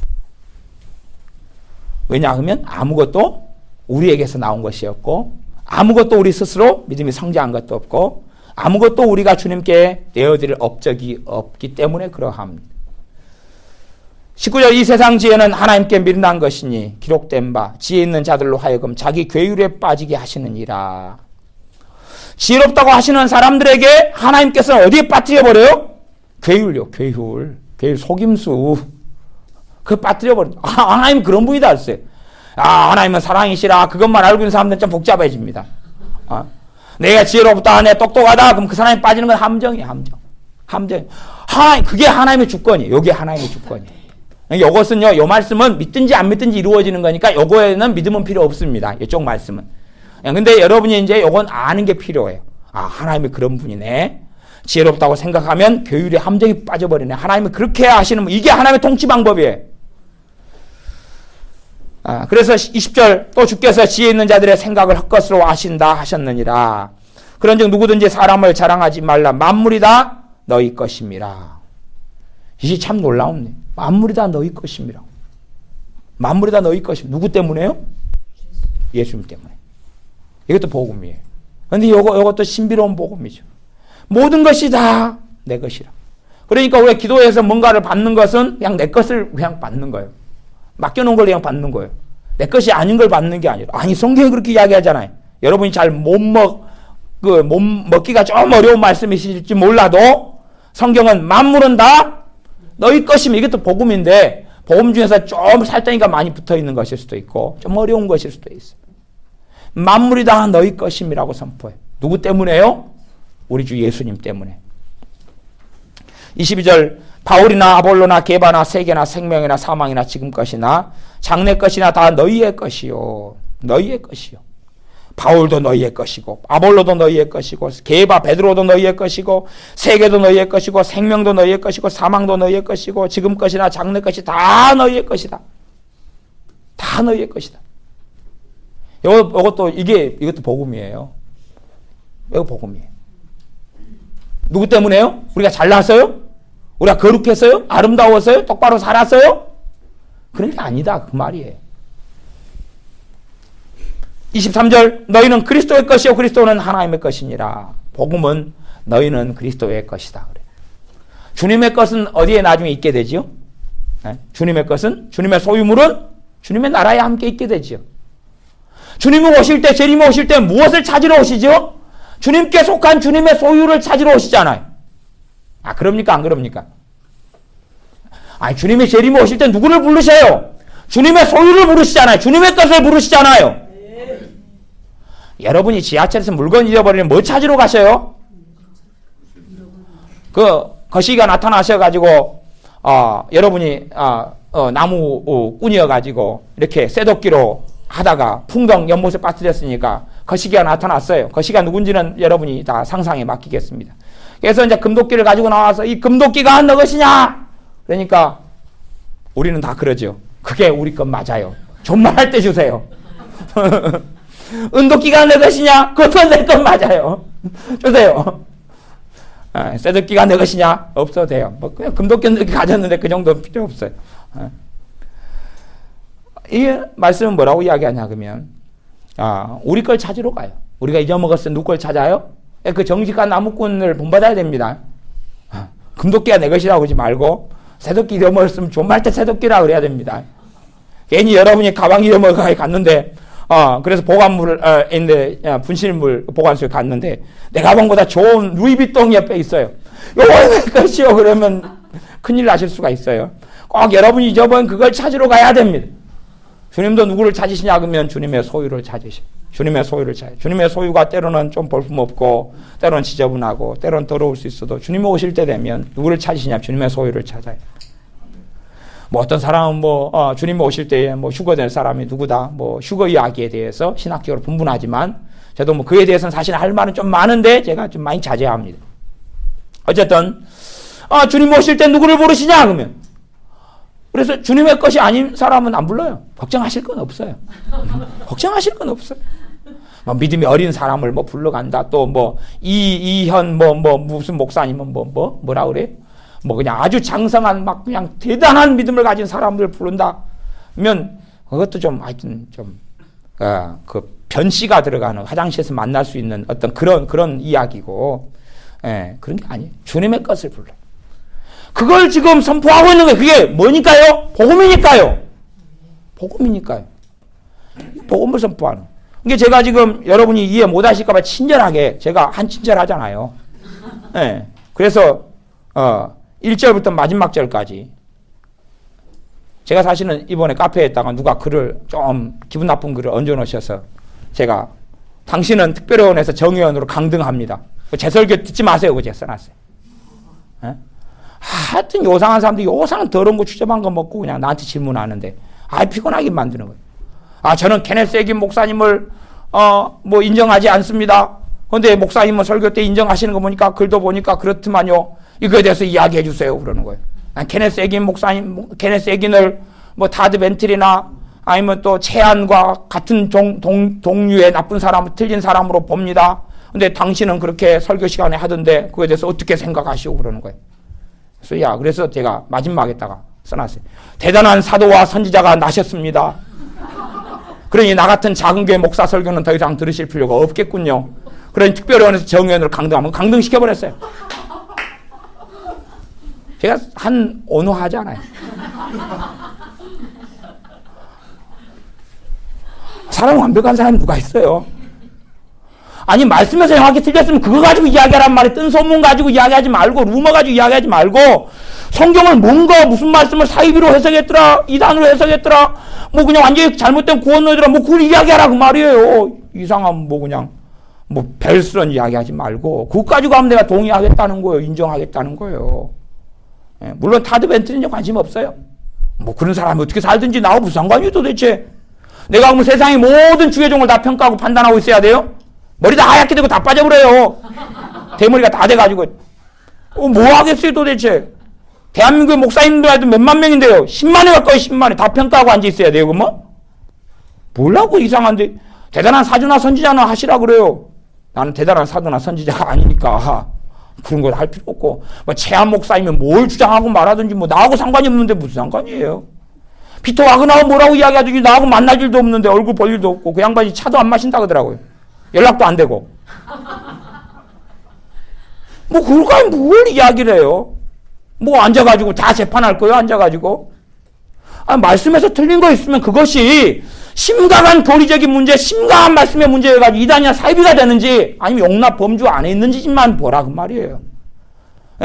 A: 왜냐하면 아무것도 우리에게서 나온 것이었고 아무것도 우리 스스로 믿음이 성장한 것도 없고 아무것도 우리가 주님께 내어드릴 업적이 없기 때문에 그러합니다. 19절 이 세상 지혜는 하나님께 미련한 것이니 기록된 바 지혜 있는 자들로 하여금 자기 괴율에 빠지게 하시느니라. 지혜롭다고 하시는 사람들에게 하나님께서는 어디에 빠뜨려버려요? 괴율요. 괴율 속임수. 그거 빠뜨려버려. 하나님 그런 분이다 했어요. 하나님은 사랑이시라. 그것만 알고 있는 사람들은 좀 복잡해집니다. 내가 지혜롭다, 내가 똑똑하다. 그럼 그 사람이 빠지는 건 함정이에요. 함정. 그게 하나님의 주권이에요. 요게 하나님의 주권이에요. 이것은요, 이 말씀은 믿든지 안 믿든지 이루어지는 거니까 요거에는 믿음은 필요 없습니다. 이쪽 말씀은. 근데 여러분이 이제 요건 아는 게 필요해요. 하나님이 그런 분이네. 지혜롭다고 생각하면 교율의 함정이 빠져버리네. 하나님이 그렇게 하시는 분. 이게 하나님의 통치 방법이에요. 그래서 20절 또 주께서 지혜 있는 자들의 생각을 헛것으로 아신다 하셨느니라. 그런즉 누구든지 사람을 자랑하지 말라. 만물이 다 너희 것임이라. 이게 참 놀라운데. 만물이 다 너희 것임이라. 만물이 다 너희 것임. 누구 때문에요? 예수님 때문에. 이것도 복음이에요. 그런데 이것도 신비로운 복음이죠. 모든 것이 다 내 것이라. 그러니까 우리가 기도해서 뭔가를 받는 것은 그냥 내 것을 그냥 받는 거예요. 맡겨놓은 걸 그냥 받는 거예요. 내 것이 아닌 걸 받는 게 아니라. 성경이 그렇게 이야기하잖아요. 여러분이 잘 못 먹기가 좀 어려운 말씀이실지 몰라도 성경은 만물은 다 너희 것이면 이것도 복음인데 복음 중에서 좀 살덩이가 많이 붙어 있는 것일 수도 있고 좀 어려운 것일 수도 있어요. 만물이 다 너희 것임이라고 선포해요. 누구 때문에요? 우리 주 예수님 때문에. 22절 바울이나 아볼로나 게바나 세계나 생명이나 사망이나 지금 것이나 장래 것이나 다 너희의 것이요. 너희의 것이요. 바울도 너희의 것이고 아볼로도 너희의 것이고 게바 베드로도 너희의 것이고 세계도 너희의 것이고 생명도 너희의 것이고 사망도 너희의 것이고 지금 것이나 장래 것이 다 너희의 것이다. 다 너희의 것이다. 이것도 복음이에요. 이거 복음이에요. 누구 때문에요? 우리가 잘났어요? 우리가 거룩했어요? 아름다웠어요? 똑바로 살았어요? 그런 게 아니다. 그 말이에요. 23절 너희는 그리스도의 것이요 그리스도는 하나님의 것이니라. 복음은 너희는 그리스도의 것이다. 그래. 주님의 것은 어디에 나중에 있게 되지요? 주님의 것은 주님의 소유물은 주님의 나라에 함께 있게 되지요. 주님이 오실 때 재림이 오실 때 무엇을 찾으러 오시죠? 주님께 속한 주님의 소유를 찾으러 오시잖아요. 그럽니까? 안 그럽니까? 주님이 재림이 오실 때 누구를 부르셔요? 주님의 소유를 부르시잖아요. 주님의 것을 부르시잖아요. 네. 여러분이 지하철에서 물건 잃어버리면 뭐 찾으러 가셔요? 거시기가 나타나셔가지고, 여러분이, 나무 꾼이어가지고, 이렇게 쇠도끼로 하다가 풍덩 연못에 빠뜨렸으니까, 거시기가 나타났어요. 거시기가 누군지는 여러분이 다 상상에 맡기겠습니다. 그래서 이제 금도끼를 가지고 나와서 이 금도끼가 너 것이냐? 그러니까 우리는 다 그러죠. 그게 우리 것 맞아요. 존말할 때 주세요. 은도끼가 내 것이냐? 그것도 내 것 맞아요. 주세요. 쇠도끼가 내 것이냐? 없어도 돼요. 뭐 그냥 금도끼 가졌는데 그 정도는 필요 없어요. 이 말씀은 뭐라고 이야기하냐 그러면 우리 걸 찾으러 가요. 우리가 잊어먹었을 때 누구 걸 찾아요? 그 정직한 나무꾼을 본받아야 됩니다. 금도끼가 내 것이라고 하지 말고 쇠도끼 잃어먹었으면 존말 때 쇠도끼라 그래야 됩니다. 괜히 여러분이 가방 잃어먹어 갔는데 그래서 보관물을 분실물 보관소에 갔는데 내 가방보다 좋은 루이비통 옆에 있어요. 요거 내 것이요 그러면 큰일 나실 수가 있어요. 꼭 여러분이 잊어버린 그걸 찾으러 가야 됩니다. 주님도 누구를 찾으시냐 그러면 주님의 소유를 찾으시오. 주님의 소유를 찾으시오. 주님의 소유가 때로는 좀 볼품없고 때로는 지저분하고 때로는 더러울 수 있어도 주님이 오실 때 되면 누구를 찾으시냐 주님의 소유를 찾아요. 뭐 어떤 사람은 주님이 오실 때에 휴거될 사람이 누구다 휴거 이야기에 대해서 신학적으로 분분하지만 저도 그에 대해서는 사실 할 말은 좀 많은데 제가 좀 많이 자제합니다. 어쨌든 주님 오실 때 누구를 부르시냐 그러면 그래서 주님의 것이 아닌 사람은 안 불러요. 걱정하실 건 없어요. 걱정하실 건 없어요. 믿음이 어린 사람을 불러간다. 또 이현 무슨 목사님은 뭐라 그래? 그냥 아주 장성한 그냥 대단한 믿음을 가진 사람들 부른다면 그것도 좀 하여튼 그 변씨가 들어가는 화장실에서 만날 수 있는 어떤 그런 이야기고 그런 게 아니에요. 주님의 것을 불러. 그걸 지금 선포하고 있는 거예요. 그게 뭐니까요? 복음이니까요. 복음이니까요. 복음을 선포하는. 이게 제가 지금 여러분이 이해 못 하실까봐 친절하게 제가 한 친절 하잖아요. 그래서 1절부터 마지막 절까지 제가 사실은 이번에 카페에다가 누가 글을 좀 기분 나쁜 글을 얹어놓으셔서 제가 당신은 특별회원에서 정의원으로 강등합니다. 제 설교 듣지 마세요. 그제 써놨어요. 하여튼 요상한 사람들이 요상한 더러운 거 추접한 거 먹고 그냥 나한테 질문하는데 피곤하게 만드는 거예요. 저는 케네스 에긴 목사님을 인정하지 않습니다. 그런데 목사님은 설교 때 인정하시는 거 보니까 글도 보니까 그렇더만요. 이거에 대해서 이야기해 주세요. 그러는 거예요. 케네스 에긴 목사님, 케네스 에긴을 다드 벤틀이나 아니면 또 채안과 같은 동류의 나쁜 사람, 틀린 사람으로 봅니다. 근데 당신은 그렇게 설교 시간에 하던데 그거에 대해서 어떻게 생각하시오? 그러는 거예요. 그래서 제가 마지막에다가 써놨어요. 대단한 사도와 선지자가 나셨습니다. 그러니 나 같은 작은 교회 목사 설교는 더 이상 들으실 필요가 없겠군요. 그러니 특별위원회에서 정의원으로 강등시켜버렸어요. 제가 온화하잖아요. 사람 완벽한 사람이 누가 있어요? 아니 말씀에서 정확히 틀렸으면 그거 가지고 이야기하란 말이에요. 뜬 소문 가지고 이야기하지 말고 루머 가지고 이야기하지 말고 성경을 뭔가 무슨 말씀을 사이비로 해석했더라 이단으로 해석했더라 그냥 완전히 잘못된 구원론이더라 그걸 이야기하라 그 말이에요. 이상한 그냥 벨스런 이야기하지 말고 그것 가지고 하면 내가 동의하겠다는 거예요. 인정하겠다는 거예요. 물론 타드 벤트는 관심 없어요. 그런 사람이 어떻게 살든지 나하고 무슨 상관이에요 도대체. 내가 그러면 세상의 모든 주의종을 다 평가하고 판단하고 있어야 돼요? 머리 다 하얗게 되고 다 빠져버려요. 대머리가 다 돼가지고. 뭐 하겠어요 도대체. 대한민국의 목사님들 해도 몇만 명인데요. 10만에 가까이 10만에 다 평가하고 앉아있어야 돼요. 뭐라고 이상한데. 대단한 사주나 선지자는 하시라 그래요. 나는 대단한 사도나 선지자가 아니니까 그런 걸 할 필요 없고 최한 목사님은 뭘 주장하고 말하든지 나하고 상관이 없는데 무슨 상관이에요. 피터 와그나가 뭐라고 이야기하든지 나하고 만날 일도 없는데 얼굴 볼 일도 없고 그 양반이 차도 안 마신다 그러더라고요. 연락도 안 되고. 그걸 뭘 이야기를 해요? 앉아가지고 다 재판할 거예요? 앉아가지고? 말씀에서 틀린 거 있으면 그것이 심각한 교리적인 문제, 심각한 말씀의 문제여가지고 이단이나 사이비가 되는지 아니면 용납 범주 안에 있는지만 보라 그 말이에요.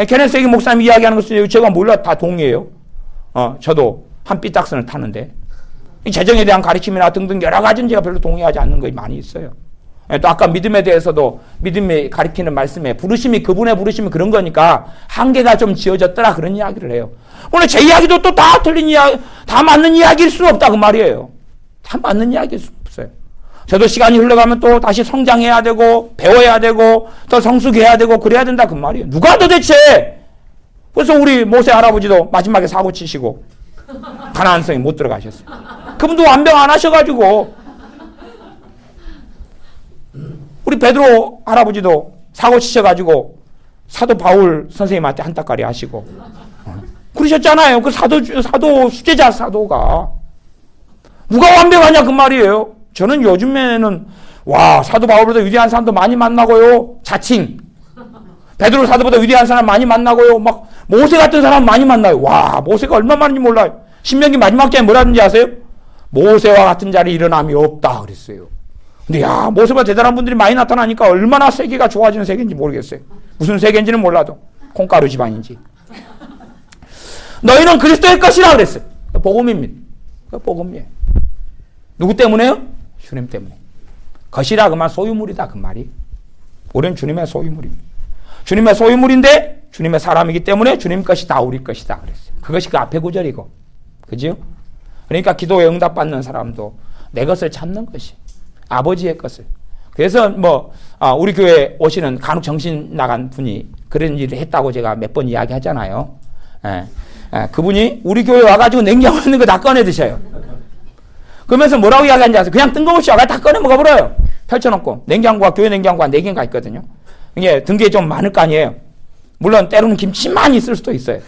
A: 케네스 에긴 목사님 이야기하는 것은 제가 몰라 다 동의해요. 저도 한 삐딱선을 타는데 재정에 대한 가르침이나 등등 여러 가지는 제가 별로 동의하지 않는 것이 많이 있어요. 또 아까 믿음에 대해서도 믿음이 가리키는 말씀에 그분의 부르심이 그런 거니까 한계가 좀 지어졌더라 그런 이야기를 해요. 오늘 제 이야기도 또 다 틀린 이야기, 다 맞는 이야기일 수는 없다 그 말이에요. 다 맞는 이야기일 수 없어요. 저도 시간이 흘러가면 또 다시 성장해야 되고 배워야 되고 더 성숙해야 되고 그래야 된다 그 말이에요. 누가 도대체 그래서 우리 모세 할아버지도 마지막에 사고 치시고 가나안성에 못 들어가셨어요. 그분도 완병 안 하셔가지고 우리 베드로 할아버지도 사고 치셔가지고 사도 바울 선생님한테 한따까리 하시고 그러셨잖아요. 그 사도 수제자 사도가 누가 완벽하냐 그 말이에요. 저는 요즘에는 와 사도 바울보다 위대한 사람도 많이 만나고요. 자칭 베드로 사도보다 위대한 사람 많이 만나고요. 막 모세 같은 사람 많이 만나요. 와 모세가 얼마나 많은지 몰라요. 신명기 마지막 장에 뭐라든지 아세요? 모세와 같은 자리 일어남이 없다 그랬어요. 근데 야 모세보다 대단한 분들이 많이 나타나니까 얼마나 세계가 좋아지는 세계인지 모르겠어요. 무슨 세계인지는 몰라도 콩가루 집안인지. 너희는 그리스도의 것이라 그랬어요. 복음입니다. 복음이에요. 누구 때문에요? 주님 때문에. 것이라 그 말 소유물이다 그 말이. 우리는 주님의 소유물입니다. 주님의 소유물인데 주님의 사람이기 때문에 주님 것이 다 우리 것이다 그랬어요. 그것이 그 앞에 구절이고. 그죠? 그러니까 기도에 응답받는 사람도 내 것을 찾는 것이 아버지의 것을. 그래서 우리 교회 오시는 간혹 정신 나간 분이 그런 일을 했다고 제가 몇 번 이야기하잖아요. 그분이 우리 교회 와가지고 냉장고에 있는 거 다 꺼내 드셔요. 그러면서 뭐라고 이야기하는지 아세요? 그냥 뜬금없이 와가 다 꺼내 먹어버려요. 펼쳐놓고. 냉장고가 교회 냉장고가 4개인가 있거든요. 이게 등기에 좀 많을 거 아니에요. 물론 때로는 김치만 있을 수도 있어요.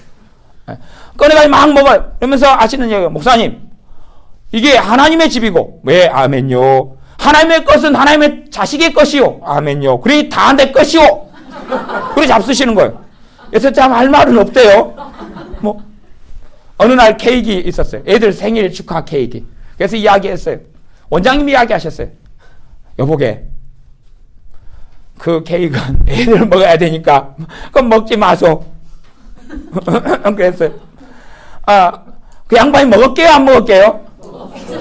A: 꺼내가지고 막 먹어요. 그러면서 아시는 얘기예요. 목사님 이게 하나님의 집이고 왜? 아멘요. 하나님의 것은 하나님의 자식의 것이요. 아멘요. 그러니 다 내 것이요. 그래 잡수시는 거예요. 그래서 참 할 말은 없대요. 어느 날 케이크 있었어요. 애들 생일 축하 케이크. 그래서 이야기했어요. 원장님이 이야기하셨어요. 여보게 그 케이크는 애들 먹어야 되니까 그건 먹지 마소. 그랬어요. 그 양반이 먹을게요 안 먹을게요?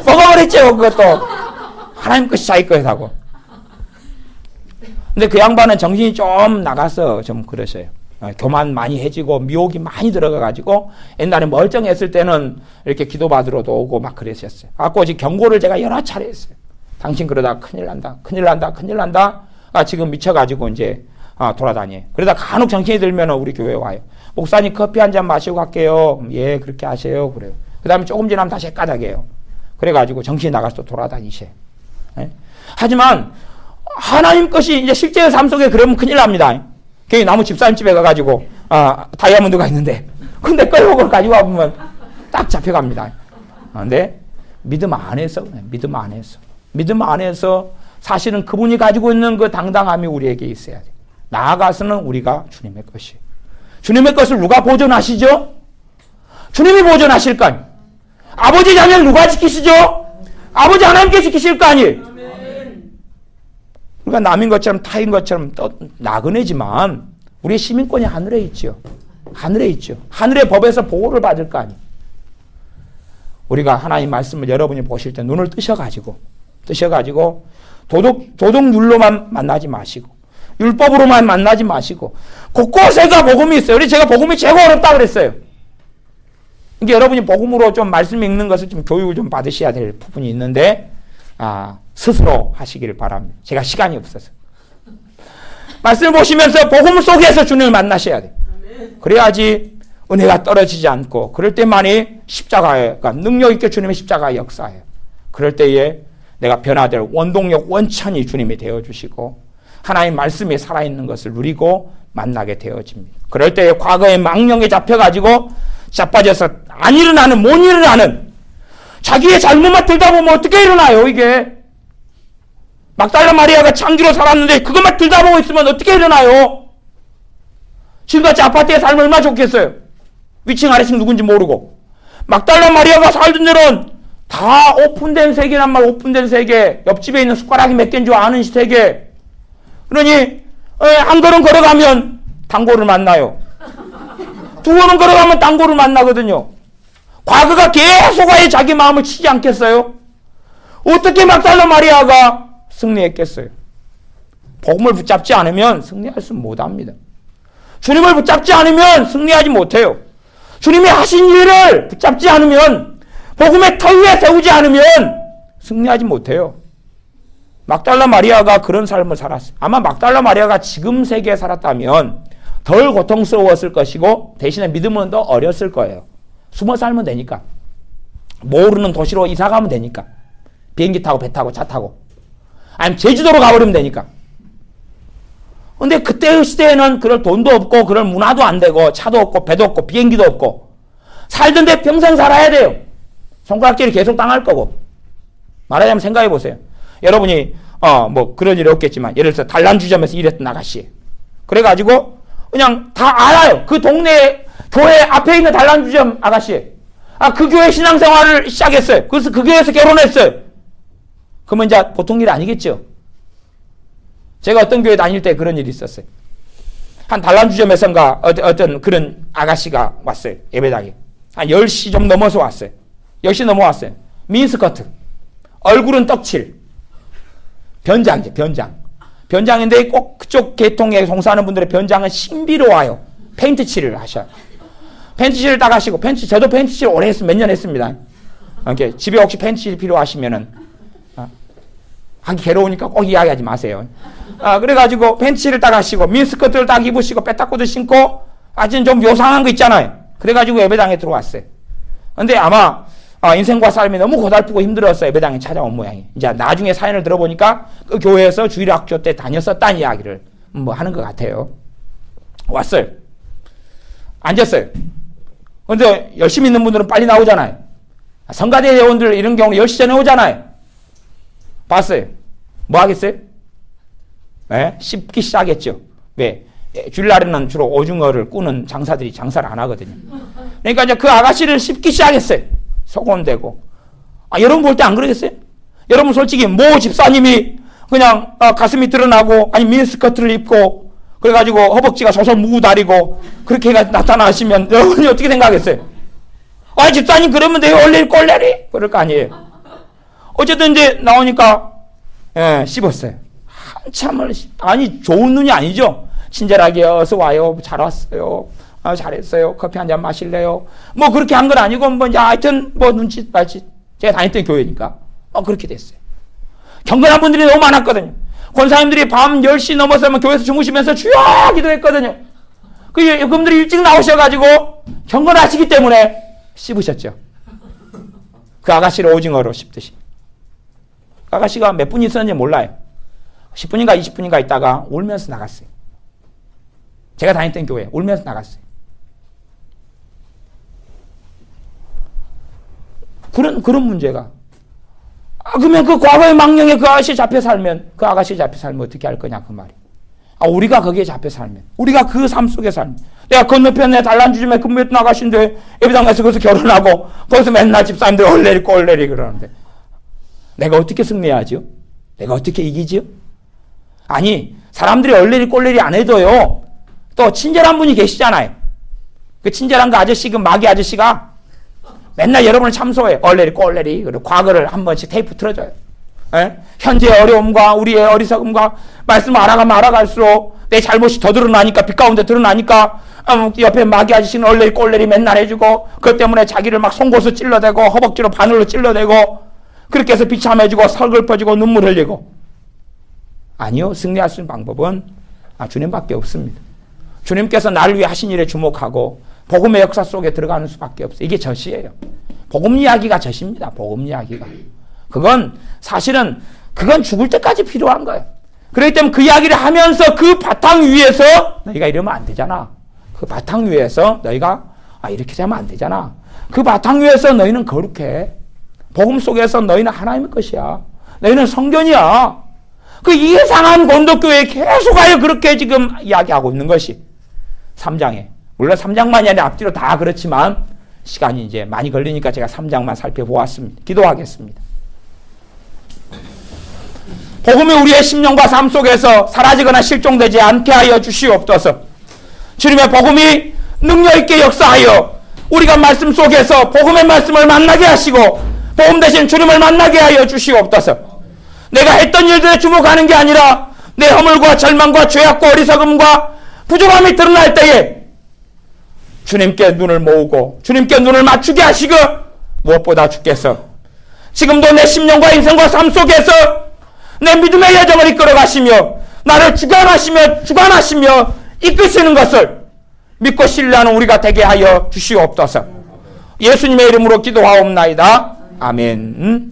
A: 먹어버렸죠. 그것도 하나님 것이 자기 것이라고. 근데 그 양반은 정신이 좀 나가서 좀 그러셔요. 교만 많이 해지고 미혹이 많이 들어가가지고 옛날에 멀쩡했을 때는 이렇게 기도받으러도 오고 막 그랬었어요. 아까 지금 경고를 제가 여러 차례 했어요. 당신 그러다 큰일 난다. 큰일 난다. 큰일 난다. 지금 미쳐가지고 이제 돌아다녀요. 그러다 간혹 정신이 들면 우리 교회에 와요. 목사님 커피 한 잔 마시고 갈게요. 예 그렇게 하세요. 그래요. 그 다음에 조금 지나면 다시 헷가닥해요. 그래가지고 정신이 나가서 또 돌아다니셔요. 하지만 하나님 것이 이제 실제의 삶 속에 그러면 큰일 납니다. 괜히 나무 집사님집에 가가지고 다이아몬드가 있는데 근데 끌고 가지고 와보면 딱 잡혀갑니다. 근데 믿음 안에서 믿음 안에서 믿음 안에서 사실은 그분이 가지고 있는 그 당당함이 우리에게 있어야 돼요. 나아가서는 우리가 주님의 것이. 주님의 것을 누가 보존하시죠? 주님이 보존하실 거 아니에요. 아버지 자녀를 누가 지키시죠? 아버지 하나님께 지키실 거 아니에요. 우리가 남인 것처럼 타인 것처럼 나그네지만 우리의 시민권이 하늘에 있죠. 하늘에 있죠. 하늘의 법에서 보호를 받을 거 아니에요. 우리가 하나님 말씀을 여러분이 보실 때 눈을 뜨셔가지고 도덕률로만 만나지 마시고 율법으로만 만나지 마시고 곳곳에가 복음이 있어요. 그래서 제가 복음이 최고 어렵다 그랬어요. 이게 여러분이 복음으로 좀 말씀 읽는 것을 좀 교육을 좀 받으셔야 될 부분이 있는데 스스로 하시기를 바랍니다. 제가 시간이 없어서. 말씀을 보시면서 복음 속에서 주님을 만나셔야 돼요. 그래야지 은혜가 떨어지지 않고 그럴 때만이 십자가가 능력 있게 주님의 십자가의 역사예요. 그럴 때에 내가 변화될 원동력 원천이 주님이 되어주시고 하나님 말씀이 살아있는 것을 누리고 만나게 되어집니다. 그럴 때에 과거의 망령에 잡혀가지고 자빠져서 안 일어나는 못 일어나는 자기의 잘못만 들다 보면 어떻게 일어나요 이게. 막달라 마리아가 창기로 살았는데 그것만 들다 보고 있으면 어떻게 일어나요. 지금같이 아파트에 살면 얼마나 좋겠어요. 위층 아래층 누군지 모르고. 막달라 마리아가 살던 데는 다 오픈된 세계란 말. 오픈된 세계. 옆집에 있는 숟가락이 몇 개인 줄 아는 세계. 그러니 한 걸음 걸어가면 단골을 만나요. 두 걸음 걸어가면 단골을 만나거든요. 과거가 계속 아예 자기 마음을 치지 않겠어요? 어떻게 막달라 마리아가 승리했겠어요? 복음을 붙잡지 않으면 승리할 수 못합니다. 주님을 붙잡지 않으면 승리하지 못해요. 주님이 하신 일을 붙잡지 않으면 복음의 터 위에 세우지 않으면 승리하지 못해요. 막달라 마리아가 그런 삶을 살았어요. 아마 막달라 마리아가 지금 세계에 살았다면 덜 고통스러웠을 것이고 대신에 믿음은 더 어렸을 거예요. 숨어 살면 되니까. 모르는 도시로 이사 가면 되니까. 비행기 타고 배 타고 차 타고. 아니면 제주도로 가버리면 되니까. 근데 그때의 시대에는 그럴 돈도 없고 그럴 문화도 안 되고 차도 없고 배도 없고 비행기도 없고 살던데 평생 살아야 돼요. 손가락질이 계속 당할 거고. 말하자면 생각해 보세요. 여러분이 뭐 그런 일이 없겠지만 예를 들어서 단란주점에서 일했던 아가씨. 그래가지고 그냥 다 알아요. 그 동네 교회 앞에 있는 단란주점 아가씨. 그 교회 신앙생활을 시작했어요. 그래서 그 교회에서 결혼했어요. 그러면 이제 보통 일이 아니겠죠. 제가 어떤 교회 다닐 때 그런 일이 있었어요. 한 단란주점에선가 어떤 그런 아가씨가 왔어요. 예배당에. 한 10시 좀 넘어서 왔어요. 10시 넘어왔어요. 미니스커트. 얼굴은 떡칠. 변장이죠, 변장. 변장인데 꼭 그쪽 계통에 종사하는 분들의 변장은 신비로워요. 페인트 칠을 하셔요. 페인트 칠을 딱 하시고, 저도 페인트 칠 오래 했습니다. 몇 년 했습니다. 이렇게 집에 혹시 페인트 칠 필요하시면은, 하기 괴로우니까 꼭 이야기하지 마세요. 그래가지고 페인트 칠을 딱 하시고, 미니스커트를 딱 입으시고, 빼딱구도 신고, 아주 좀 요상한 거 있잖아요. 그래가지고 예배당에 들어왔어요. 근데 아마, 인생과 삶이 너무 고달프고 힘들어서 예배당에 찾아온 모양이에요. 이제 나중에 사연을 들어보니까 그 교회에서 주일학교 때 다녔었다는 이야기를 뭐 하는 것 같아요. 왔어요. 앉았어요. 근데 열심히 있는 분들은 빨리 나오잖아요. 성가대 회원들 이런 경우는 10시 전에 오잖아요. 봤어요. 뭐 하겠어요? 네? 씹기 시작했죠. 왜? 주일날에는 주로 오징어를 꾸는 장사들이 장사를 안 하거든요. 그러니까 이제 그 아가씨를 씹기 시작했어요. 속온되고. 여러분 볼 때 안 그러겠어요? 여러분 솔직히 모 집사님이 그냥 가슴이 드러나고 아니 미니스커트를 입고 그래가지고 허벅지가 소설 무구다리고 그렇게 나타나시면 여러분이 어떻게 생각하겠어요? 집사님 그러면 돼요? 얼레리 꼴레리? 그럴 거 아니에요. 어쨌든 이제 나오니까 씹었어요. 한참을 좋은 눈이 아니죠. 친절하게 어서 와요. 잘 왔어요. 잘했어요. 커피 한 잔 마실래요? 뭐 그렇게 한 건 아니고 뭐 이제 하여튼 뭐 눈짓 발짓 제가 다녔던 교회니까 그렇게 됐어요. 경건한 분들이 너무 많았거든요. 권사님들이 밤 10시 넘어서면 교회에서 주무시면서 주여 기도했거든요. 그분들이 일찍 나오셔가지고 경건하시기 때문에 씹으셨죠. 그 아가씨를 오징어로 씹듯이. 그 아가씨가 몇 분 있었는지 몰라요. 10분인가 20분인가 있다가 울면서 나갔어요. 제가 다녔던 교회 울면서 나갔어요. 그런 문제가. 그러면 그 과거의 망령에 그 아가씨 잡혀 살면 어떻게 할 거냐, 그 말이. 우리가 거기에 잡혀 살면, 우리가 그 삶 속에 살면, 내가 건너편에 단란주점에 근무했던 아가씨인데, 예배당에서 거기서 결혼하고, 거기서 맨날 집사님들 얼레리 그러는데, 내가 어떻게 승리하죠? 내가 어떻게 이기지요? 아니, 사람들이 얼레리 꼴레리 안 해도요, 또 친절한 분이 계시잖아요. 그 친절한 그 아저씨, 그 마귀 아저씨가 맨날 여러분을 참소해. 얼레리 꼴레리. 그리고 과거를 한 번씩 테이프 틀어줘요. 현재의 어려움과 우리의 어리석음과 말씀 알아갈수록 내 잘못이 더 드러나니까, 빛 가운데 드러나니까 옆에 마귀 아저씨는 얼레리 꼴레리 맨날 해주고, 그것 때문에 자기를 막 송곳으로 찔러대고 허벅지로 바늘로 찔러대고 그렇게 해서 비참해지고 서글퍼지고 눈물 흘리고. 아니요. 승리할 수 있는 방법은 주님밖에 없습니다. 주님께서 나를 위해 하신 일에 주목하고 복음의 역사 속에 들어가는 수밖에 없어요. 이게 젖이에요. 복음 이야기가 젖입니다. 복음 이야기가. 그건 사실은 그건 죽을 때까지 필요한 거예요. 그렇기 때문에 그 이야기를 하면서 그 바탕 위에서 너희가 이러면 안 되잖아. 그 바탕 위에서 너희가 이렇게 되면 안 되잖아. 그 바탕 위에서 너희는 거룩해. 복음 속에서 너희는 하나님의 것이야. 너희는 성전이야. 그 이상한 본도교회에 계속하여 그렇게 지금 이야기하고 있는 것이 3장에. 물론 3장만이 아니라 앞뒤로 다 그렇지만 시간이 이제 많이 걸리니까 제가 3장만 살펴보았습니다. 기도하겠습니다. 복음이 우리의 심령과 삶 속에서 사라지거나 실종되지 않게 하여 주시옵소서. 주님의 복음이 능력 있게 역사하여 우리가 말씀 속에서 복음의 말씀을 만나게 하시고 복음 대신 주님을 만나게 하여 주시옵소서. 내가 했던 일들에 주목하는 게 아니라 내 허물과 절망과 죄악과 어리석음과 부족함이 드러날 때에 주님께 눈을 모으고 주님께 눈을 맞추게 하시고 무엇보다 주께서 지금도 내 심령과 인생과 삶 속에서 내 믿음의 여정을 이끌어 가시며 나를 주관하시며 이끄시는 것을 믿고 신뢰하는 우리가 되게 하여 주시옵소서. 예수님의 이름으로 기도하옵나이다. 아멘.